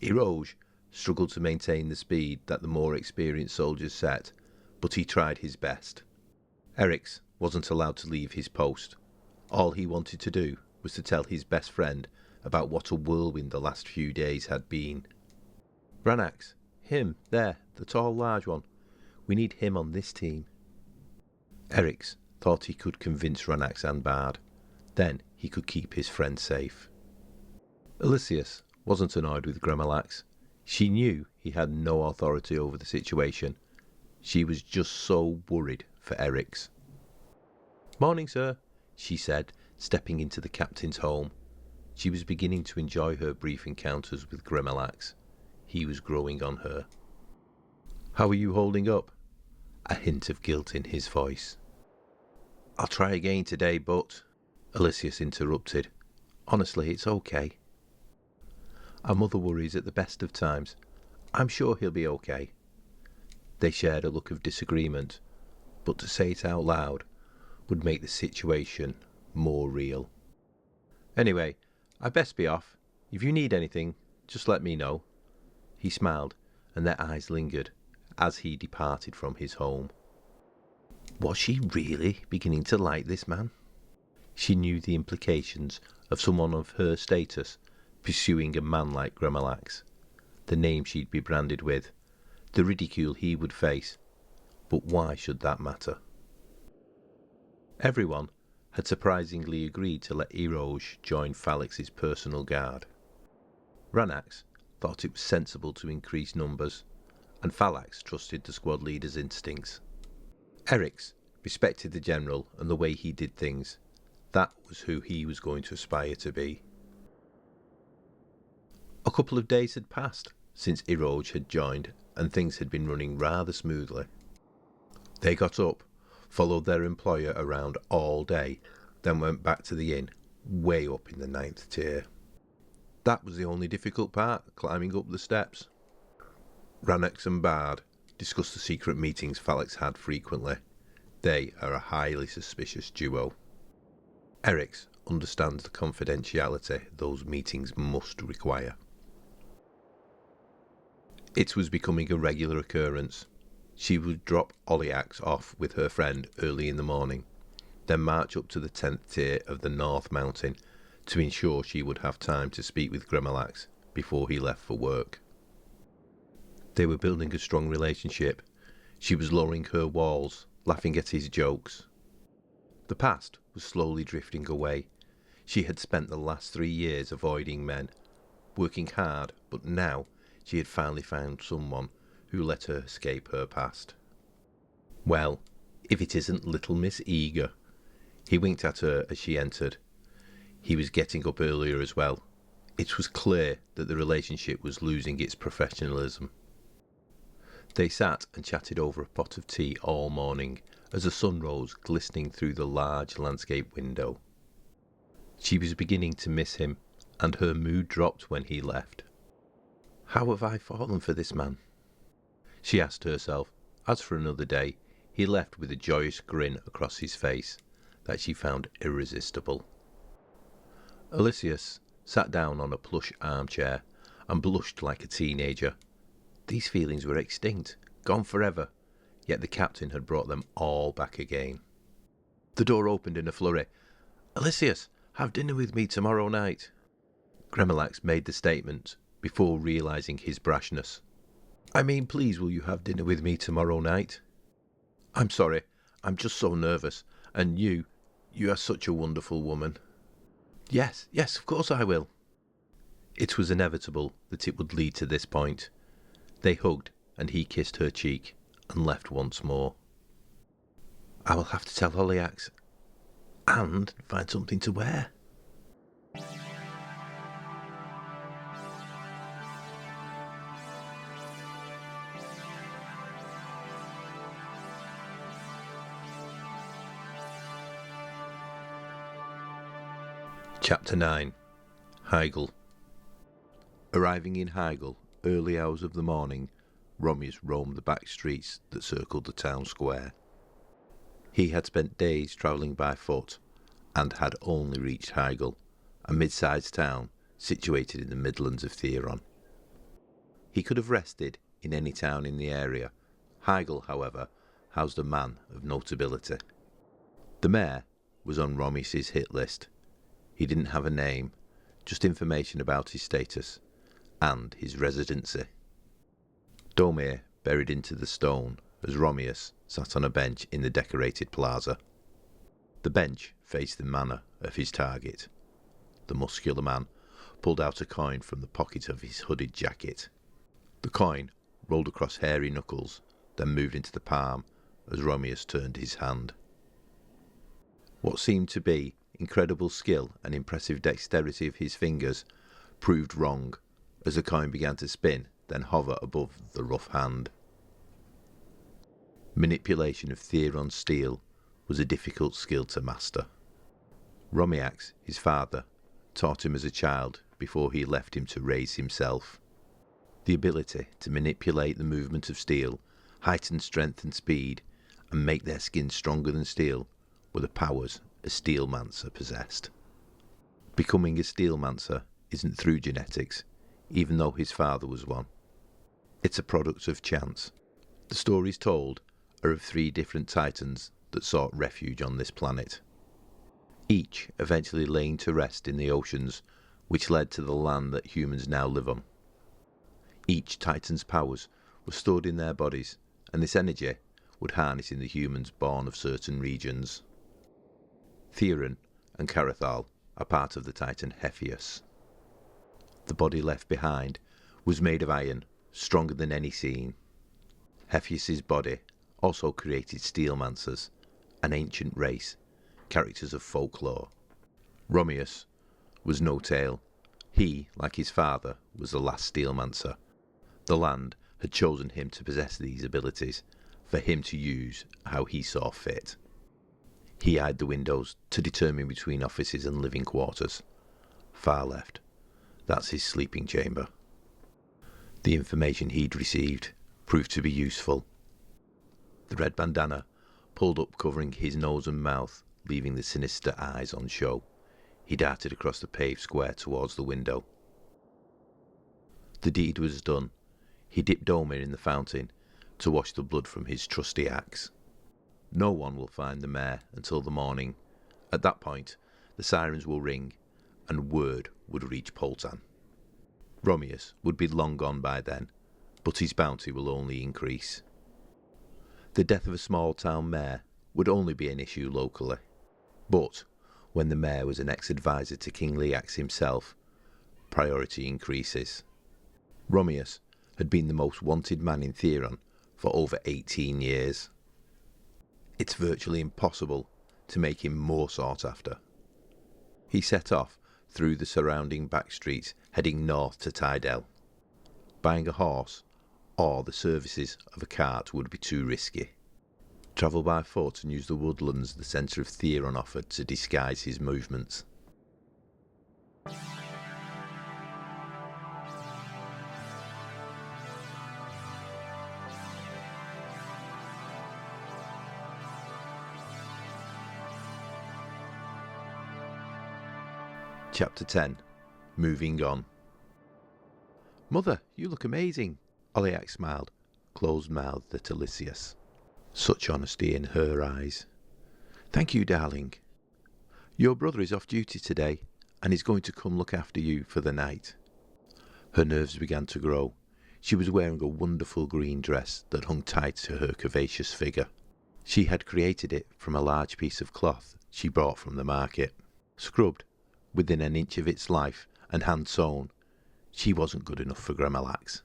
Eroge struggled to maintain the speed that the more experienced soldiers set, but he tried his best. Eric's wasn't allowed to leave his post. All he wanted to do was to tell his best friend about what a whirlwind the last few days had been. "Ranax, him, there, the tall large one. We need him on this team." Eric's thought he could convince Ranax and Bard. Then he could keep his friend safe. Elysius wasn't annoyed with Gremalax. She knew he had no authority over the situation. She was just so worried for Eric's. "Morning, sir," she said, stepping into the captain's home. She was beginning to enjoy her brief encounters with Gremalax. He was growing on her. "How are you holding up?" A hint of guilt in his voice. "I'll try again today, but..." Elysius interrupted. "Honestly, it's okay. Our mother worries at the best of times. I'm sure he'll be okay." They shared a look of disagreement, but to say it out loud would make the situation more real. "Anyway, I'd best be off. If you need anything, just let me know." He smiled, and their eyes lingered as he departed from his home. Was she really beginning to like this man? She knew the implications of someone of her status pursuing a man like Gremalax, the name she'd be branded with, the ridicule he would face, but why should that matter? Everyone had surprisingly agreed to let Eroge join Phalanx's personal guard. Ranax thought it was sensible to increase numbers, and Phalanx trusted the squad leader's instincts. Eric's respected the general and the way he did things. That was who he was going to aspire to be. A couple of days had passed since Eroge had joined, and things had been running rather smoothly. They got up, followed their employer around all day, then went back to the inn, way up in the 9th tier. That was the only difficult part, climbing up the steps. Ranax and Bard discussed the secret meetings Phalanx had frequently. They are a highly suspicious duo. Eric's understands the confidentiality those meetings must require. It was becoming a regular occurrence. She would drop Olyax off with her friend early in the morning, then march up to the 10th tier of the North Mountain to ensure she would have time to speak with Gremalax before he left for work. They were building a strong relationship. She was lowering her walls, laughing at his jokes. The past was slowly drifting away. She had spent the last 3 years avoiding men, working hard, but now she had finally found someone who let her escape her past. Well, if it isn't little Miss Eager. He winked at her as she entered. He was getting up earlier as well. It was clear that the relationship was losing its professionalism. They sat and chatted over a pot of tea all morning as the sun rose glistening through the large landscape window. She was beginning to miss him, and her mood dropped when he left. How have I fallen for this man? She asked herself, as for another day, he left with a joyous grin across his face that she found irresistible. Elysius sat down on a plush armchair and blushed like a teenager. These feelings were extinct, gone forever, yet the captain had brought them all back again. The door opened in a flurry. "Elysius, have dinner with me tomorrow night." Gremelax made the statement before realising his brashness. "I mean, please, will you have dinner with me tomorrow night?" "I'm sorry, I'm just so nervous, and you are such a wonderful woman." Yes, of course I will." It was inevitable that it would lead to this point. They hugged, and he kissed her cheek, and left once more. "I will have to tell Holyax, and find something to wear." Chapter 9. Hygel. Arriving in Hygel early hours of the morning, Romius roamed the back streets that circled the town square. He had spent days travelling by foot, and had only reached Hygel, a mid-sized town situated in the Midlands of Theron. He could have rested in any town in the area. Hygel, however, housed a man of notability. The mayor was on Romius's hit list. He didn't have a name, just information about his status and his residency. Domir buried into the stone as Romius sat on a bench in the decorated plaza. The bench faced the manor of his target. The muscular man pulled out a coin from the pocket of his hooded jacket. The coin rolled across hairy knuckles, then moved into the palm as Romius turned his hand. What seemed to be incredible skill and impressive dexterity of his fingers proved wrong as the coin began to spin, then hover above the rough hand. Manipulation of Theron steel was a difficult skill to master. Romiax, his father, taught him as a child before he left him to raise himself. The ability to manipulate the movement of steel, heighten strength and speed, and make their skin stronger than steel were the powers a Steelmancer possessed. Becoming a Steelmancer isn't through genetics, even though his father was one. It's a product of chance. The stories told are of 3 different titans that sought refuge on this planet, each eventually laying to rest in the oceans which led to the land that humans now live on. Each titan's powers were stored in their bodies, and this energy would harness in the humans born of certain regions. Theron and Carathal are part of the titan Hephaeus. The body left behind was made of iron, stronger than any seen. Hephaeus's body also created Steelmancers, an ancient race, characters of folklore. Romius was no tale. He, like his father, was the last Steelmancer. The land had chosen him to possess these abilities, for him to use how he saw fit. He eyed the windows to determine between offices and living quarters. Far left, that's his sleeping chamber. The information he'd received proved to be useful. The red bandana pulled up covering his nose and mouth, leaving the sinister eyes on show. He darted across the paved square towards the window. The deed was done. He dipped Domir in the fountain to wash the blood from his trusty axe. No one will find the mayor until the morning. At that point, the sirens will ring, and word would reach Poltan. Romius would be long gone by then, but his bounty will only increase. The death of a small-town mayor would only be an issue locally. But when the mayor was an ex-advisor to King Leax himself, priority increases. Romius had been the most wanted man in Theron for over 18 years. It's virtually impossible to make him more sought after. He set off through the surrounding back streets, heading north to Tydell. Buying a horse or the services of a cart would be too risky. Travel by foot and use the woodlands the centre of Theron offered to disguise his movements. Chapter 10. Moving on. "Mother, you look amazing," Oliac smiled, closed-mouthed at Elysius. Such honesty in her eyes. "Thank you, darling. Your brother is off duty today, and is going to come look after you for the night." Her nerves began to grow. She was wearing a wonderful green dress that hung tight to her curvaceous figure. She had created it from a large piece of cloth she bought from the market. Scrubbed within an inch of its life and hand-sewn, she wasn't good enough for Gremalax.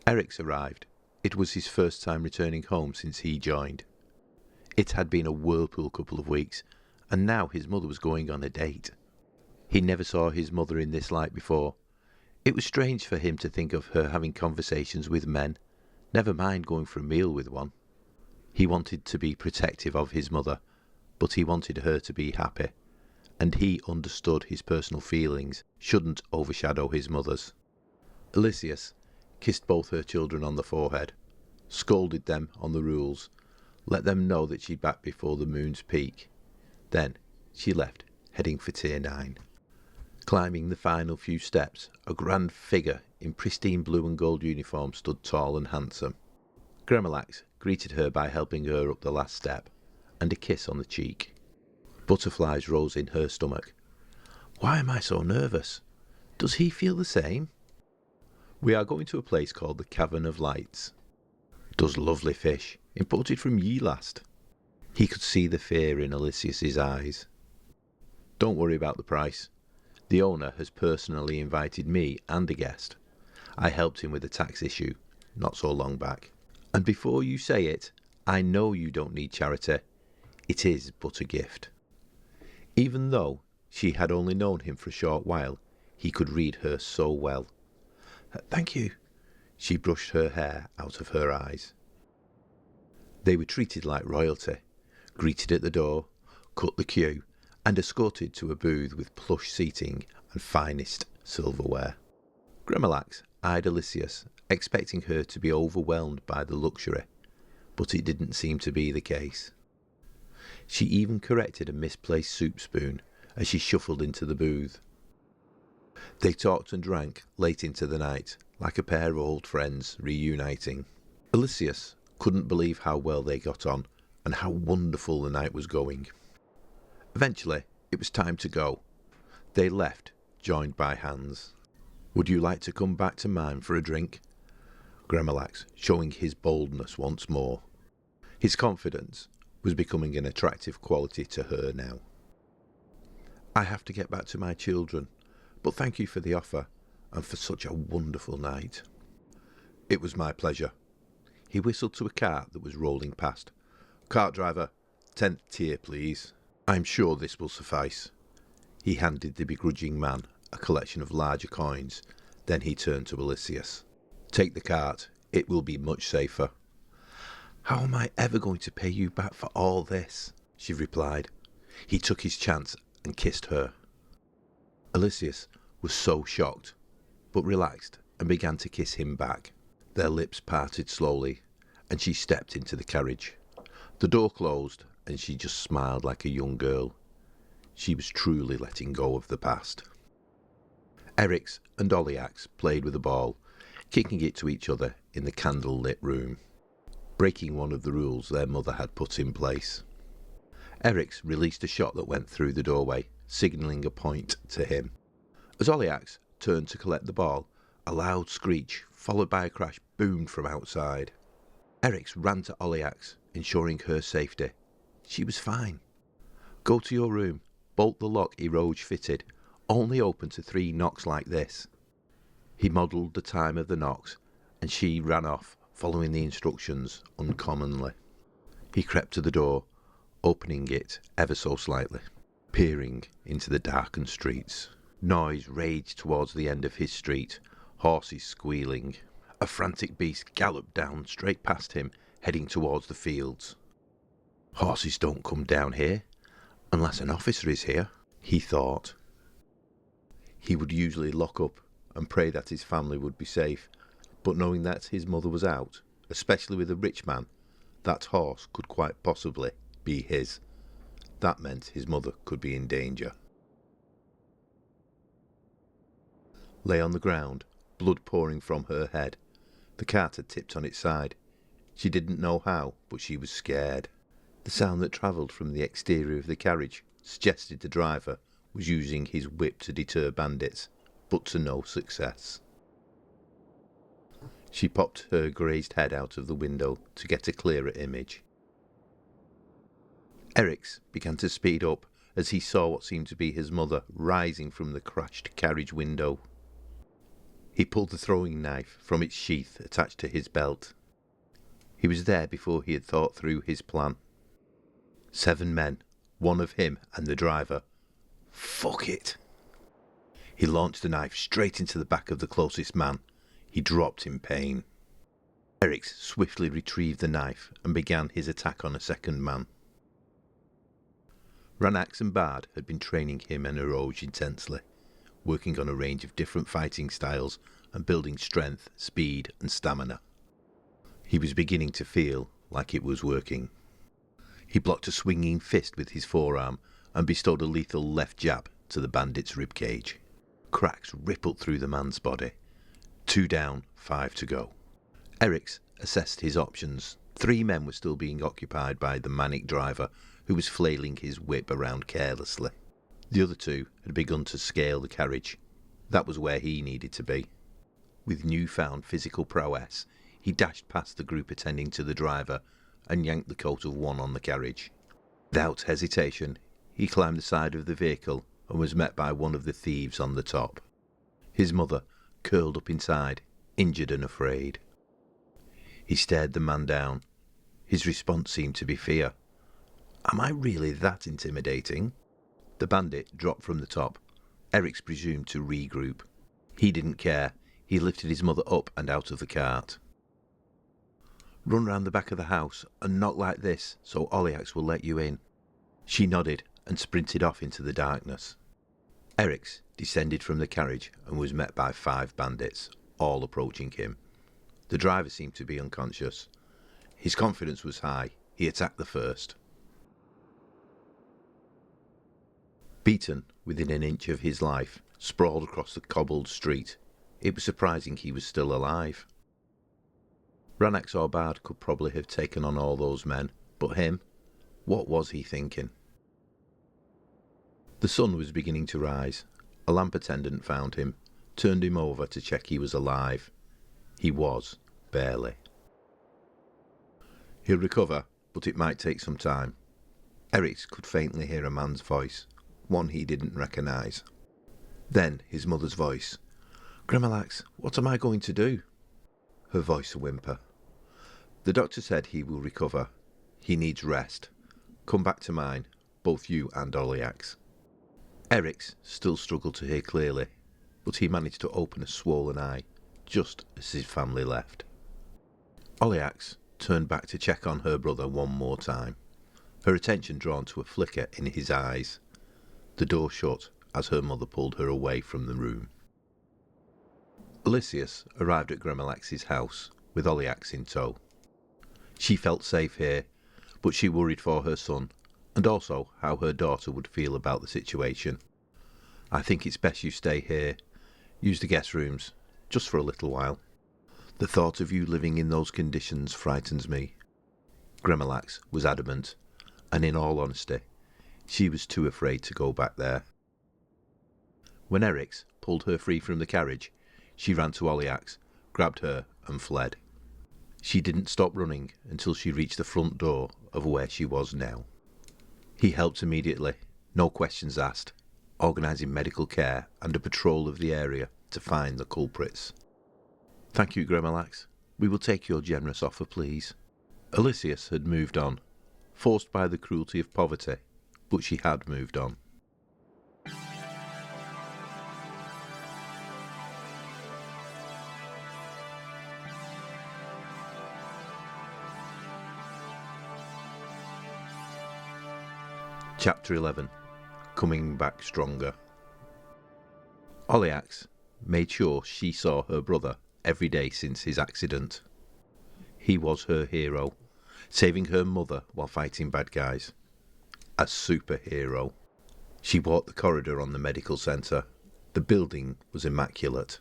Eric's arrived. It was his first time returning home since he joined. It had been a whirlpool couple of weeks, and now his mother was going on a date. He never saw his mother in this light before. It was strange for him to think of her having conversations with men, never mind going for a meal with one. He wanted to be protective of his mother, but he wanted her to be happy, and he understood his personal feelings shouldn't overshadow his mother's. Elysius kissed both her children on the forehead, scolded them on the rules, let them know that she'd back before the moon's peak. Then she left, heading for Tier 9. Climbing the final few steps, a grand figure in pristine blue and gold uniform stood tall and handsome. Gremalax greeted her by helping her up the last step, and a kiss on the cheek. Butterflies rose in her stomach. Why am I so nervous? Does he feel the same? We are going to a place called the Cavern of Lights. Does lovely fish, imported from ye last. He could see the fear in Elysius's eyes. Don't worry about the price. The owner has personally invited me and a guest. I helped him with a tax issue not so long back. And before you say it, I know you don't need charity. It is but a gift. Even though she had only known him for a short while, he could read her so well. Thank you. She brushed her hair out of her eyes. They were treated like royalty, greeted at the door, cut the queue, and escorted to a booth with plush seating and finest silverware. Gremalax eyed Elysius, expecting her to be overwhelmed by the luxury, but it didn't seem to be the case. She even corrected a misplaced soup spoon as she shuffled into the booth. They talked and drank late into the night, like a pair of old friends reuniting. Elysius couldn't believe how well they got on and how wonderful the night was going. Eventually, it was time to go. They left, joined by Hans. Would you like to come back to mine for a drink? Gremalax, showing his boldness once more. His confidence was becoming an attractive quality to her now. I have to get back to my children, but thank you for the offer and for such a wonderful night. It was my pleasure. He whistled to a cart that was rolling past. Cart driver, 10th tier, please. I'm sure this will suffice. He handed the begrudging man a collection of larger coins. Then he turned to Elysius. Take the cart. It will be much safer. How am I ever going to pay you back for all this? She replied. He took his chance and kissed her. Elysius was so shocked, but relaxed and began to kiss him back. Their lips parted slowly, and she stepped into the carriage. The door closed, and she just smiled like a young girl. She was truly letting go of the past. Eric's and Oliac's played with the ball, kicking it to each other in the candle-lit room, breaking one of the rules their mother had put in place. Eric's released a shot that went through the doorway, signalling a point to him. As Oliac's turned to collect the ball, a loud screech, followed by a crash, boomed from outside. Eric's ran to Oliax, ensuring her safety. She was fine. Go to your room, bolt the lock Eroge fitted, only open to 3 knocks like this. He modelled the time of the knocks, and she ran off, following the instructions uncommonly. He crept to the door, opening it ever so slightly, peering into the darkened streets. Noise raged towards the end of his street, horses squealing. A frantic beast galloped down straight past him, heading towards the fields. Horses don't come down here, unless an officer is here, he thought. He would usually lock up and pray that his family would be safe, but knowing that his mother was out, especially with a rich man, that horse could quite possibly be his. That meant his mother could be in danger. Lay on the ground, blood pouring from her head. The cart had tipped on its side. She didn't know how, but she was scared. The sound that travelled from the exterior of the carriage suggested the driver was using his whip to deter bandits, but to no success. She popped her grazed head out of the window to get a clearer image. Eric's began to speed up as he saw what seemed to be his mother rising from the crashed carriage window. He pulled the throwing knife from its sheath attached to his belt. He was there before he had thought through his plan. 7 men, 1 of him and the driver. Fuck it! He launched the knife straight into the back of the closest man. He dropped in pain. Eric swiftly retrieved the knife and began his attack on a second man. Ranax and Bard had been training him and Eroge intensely, working on a range of different fighting styles and building strength, speed and stamina. He was beginning to feel like it was working. He blocked a swinging fist with his forearm and bestowed a lethal left jab to the bandit's ribcage. Cracks rippled through the man's body. 2 down, 5 to go. Eric assessed his options. 3 men were still being occupied by the manic driver, who was flailing his whip around carelessly. The other 2 had begun to scale the carriage. That was where he needed to be. With newfound physical prowess, he dashed past the group attending to the driver and yanked the coat of one on the carriage. Without hesitation, he climbed the side of the vehicle and was met by one of the thieves on the top. His mother, curled up inside, injured and afraid. He stared the man down. His response seemed to be fear. Am I really that intimidating? The bandit dropped from the top. Eric's presumed to regroup. He didn't care. He lifted his mother up and out of the cart. Run round the back of the house and knock like this so Oliax will let you in. She nodded and sprinted off into the darkness. Eric descended from the carriage and was met by 5 bandits, all approaching him. The driver seemed to be unconscious. His confidence was high. He attacked the first. Beaten within an inch of his life, sprawled across the cobbled street, it was surprising he was still alive. Ranax or Bard could probably have taken on all those men, but him? What was he thinking? The sun was beginning to rise. A lamp attendant found him, turned him over to check he was alive. He was, barely. He'll recover, but it might take some time. Eric could faintly hear a man's voice, one he didn't recognise. Then his mother's voice. Gremalax, what am I going to do? Her voice a whimper. The doctor said he will recover. He needs rest. Come back to mine, both you and Oliax. Eric still struggled to hear clearly, but he managed to open a swollen eye, just as his family left. Oliax turned back to check on her brother one more time, her attention drawn to a flicker in his eyes. The door shut as her mother pulled her away from the room. Elysius arrived at Gremalax's house, with Oliax in tow. She felt safe here, but she worried for her son, and also how her daughter would feel about the situation. I think it's best you stay here. Use the guest rooms, just for a little while. The thought of you living in those conditions frightens me. Gremalax was adamant, and in all honesty, she was too afraid to go back there. When Eric pulled her free from the carriage, she ran to Oliax, grabbed her and fled. She didn't stop running until she reached the front door of where she was now. He helped immediately, no questions asked, organising medical care and a patrol of the area to find the culprits. "Thank you, Grimalax. We will take your generous offer, please." Elysius had moved on, forced by the cruelty of poverty, but she had moved on. Chapter 11. Coming Back Stronger. Oliax made sure she saw her brother every day since his accident. He was her hero, saving her mother while fighting bad guys. A superhero. She walked the corridor on the medical centre. The building was immaculate.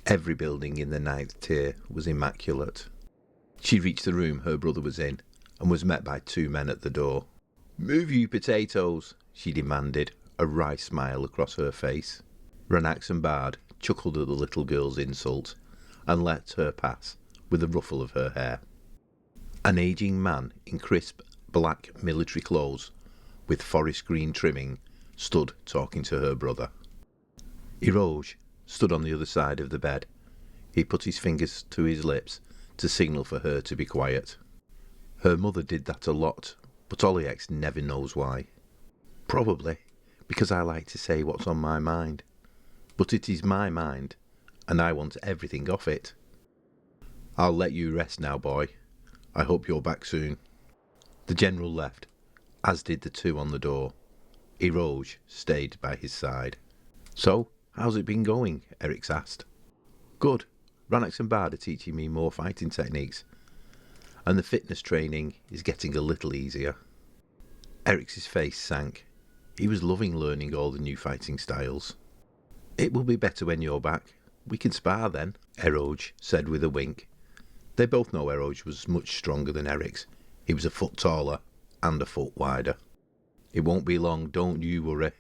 Every building in the 9th tier was immaculate. She reached the room her brother was in and was met by 2 men at the door. "Move, you potatoes," she demanded, a wry smile across her face. Ranax and Bard chuckled at the little girl's insult and let her pass with a ruffle of her hair. An ageing man in crisp black military clothes with forest green trimming stood talking to her brother. Eroge stood on the other side of the bed. He put his fingers to his lips to signal for her to be quiet. Her mother did that a lot, but Oliax never knows why. Probably because I like to say what's on my mind. But it is my mind, and I want everything off it. "I'll let you rest now, boy. I hope you're back soon." The general left, as did the 2 on the door. Eroge stayed by his side. "So, how's it been going?" Eric's asked. "Good. Ranax and Bard are teaching me more fighting techniques, and the fitness training is getting a little easier." Eric's face sank. He was loving learning all the new fighting styles. "It will be better when you're back. We can spar then," Eroge said with a wink. They both know Eroge was much stronger than Eric's. He was a foot taller and a foot wider. "It won't be long, don't you worry.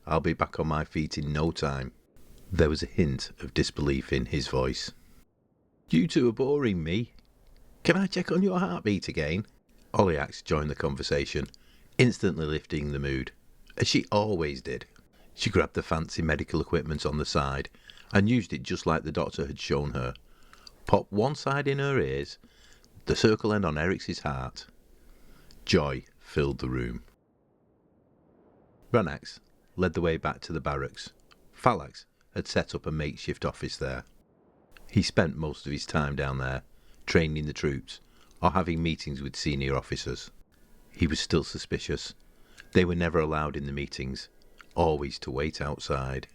I'll be back on my feet in no time." There was a hint of disbelief in his voice. "You two are boring me. Can I check on your heartbeat again?" Oliax joined the conversation, instantly lifting the mood, as she always did. She grabbed the fancy medical equipment on the side and used it just like the doctor had shown her. Pop one side in her ears, the circle end on Eric's heart. Joy filled the room. Ranax led the way back to the barracks. Phalanx had set up a makeshift office there. He spent most of his time down there, training the troops or having meetings with senior officers. He was still suspicious. They were never allowed in the meetings, always to wait outside.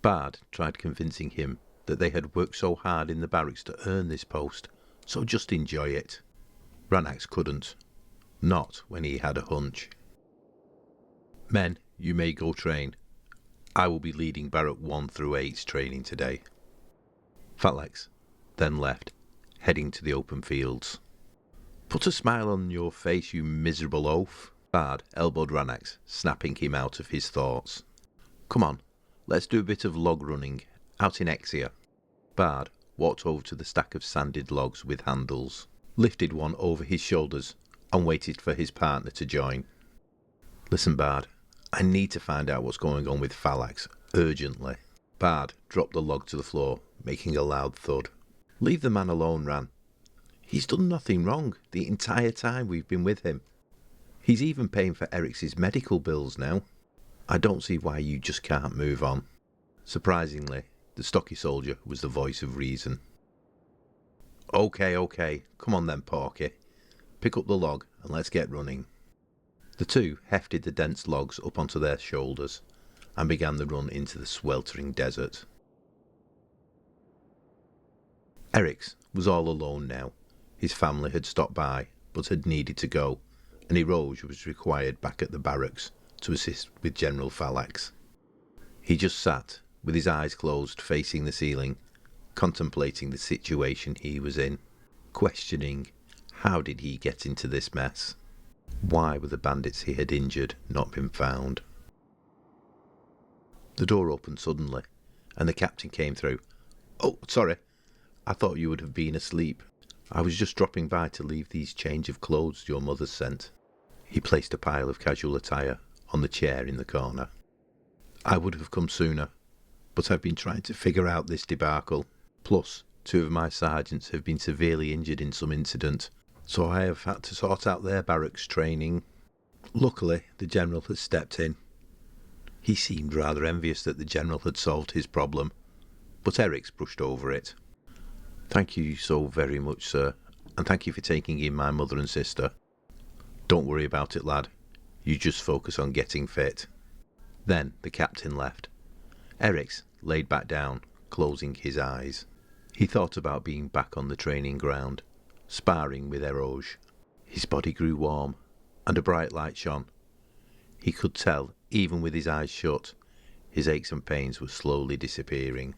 Bard tried convincing him that they had worked so hard in the barracks to earn this post, so just enjoy it. Ranax couldn't. Not when he had a hunch. "Men, you may go train. I will be leading Barrack 1 through 8's training today." Phalanx then left, heading to the open fields. "Put a smile on your face, you miserable oaf." Bard elbowed Ranax, snapping him out of his thoughts. "Come on, let's do a bit of log running, out in Exia." Bard walked over to the stack of sanded logs with handles, lifted one over his shoulders, and waited for his partner to join. "Listen, Bard, I need to find out what's going on with Phalanx, urgently." Bard dropped the log to the floor, making a loud thud. "Leave the man alone, Ran. He's done nothing wrong the entire time we've been with him. He's even paying for Eric's medical bills now. I don't see why you just can't move on." Surprisingly, the stocky soldier was the voice of reason. Okay, come on then, Porky. Pick up the log and let's get running." The 2 hefted the dense logs up onto their shoulders and began the run into the sweltering desert. Eric's was all alone now. His family had stopped by, but had needed to go, and Eroge was required back at the barracks to assist with General Phalanx. He just sat, with his eyes closed, facing the ceiling, contemplating the situation he was in, questioning how did he get into this mess? Why were the bandits he had injured not been found? The door opened suddenly, and the captain came through. "Oh, sorry. I thought you would have been asleep." I was just dropping by to leave these change of clothes your mother sent. He placed a pile of casual attire on the chair in the corner. I would have come sooner, but I've been trying to figure out this debacle. Plus, 2 of my sergeants have been severely injured in some incident, so I have had to sort out their barracks training. Luckily, the General has stepped in. He seemed rather envious that the General had solved his problem, but Eric's brushed over it. Thank you so very much, sir, and thank you for taking in my mother and sister. Don't worry about it, lad. You just focus on getting fit. Then the captain left. Eric's laid back down, closing his eyes. He thought about being back on the training ground, sparring with Eroge. His body grew warm, and a bright light shone. He could tell, even with his eyes shut, his aches and pains were slowly disappearing.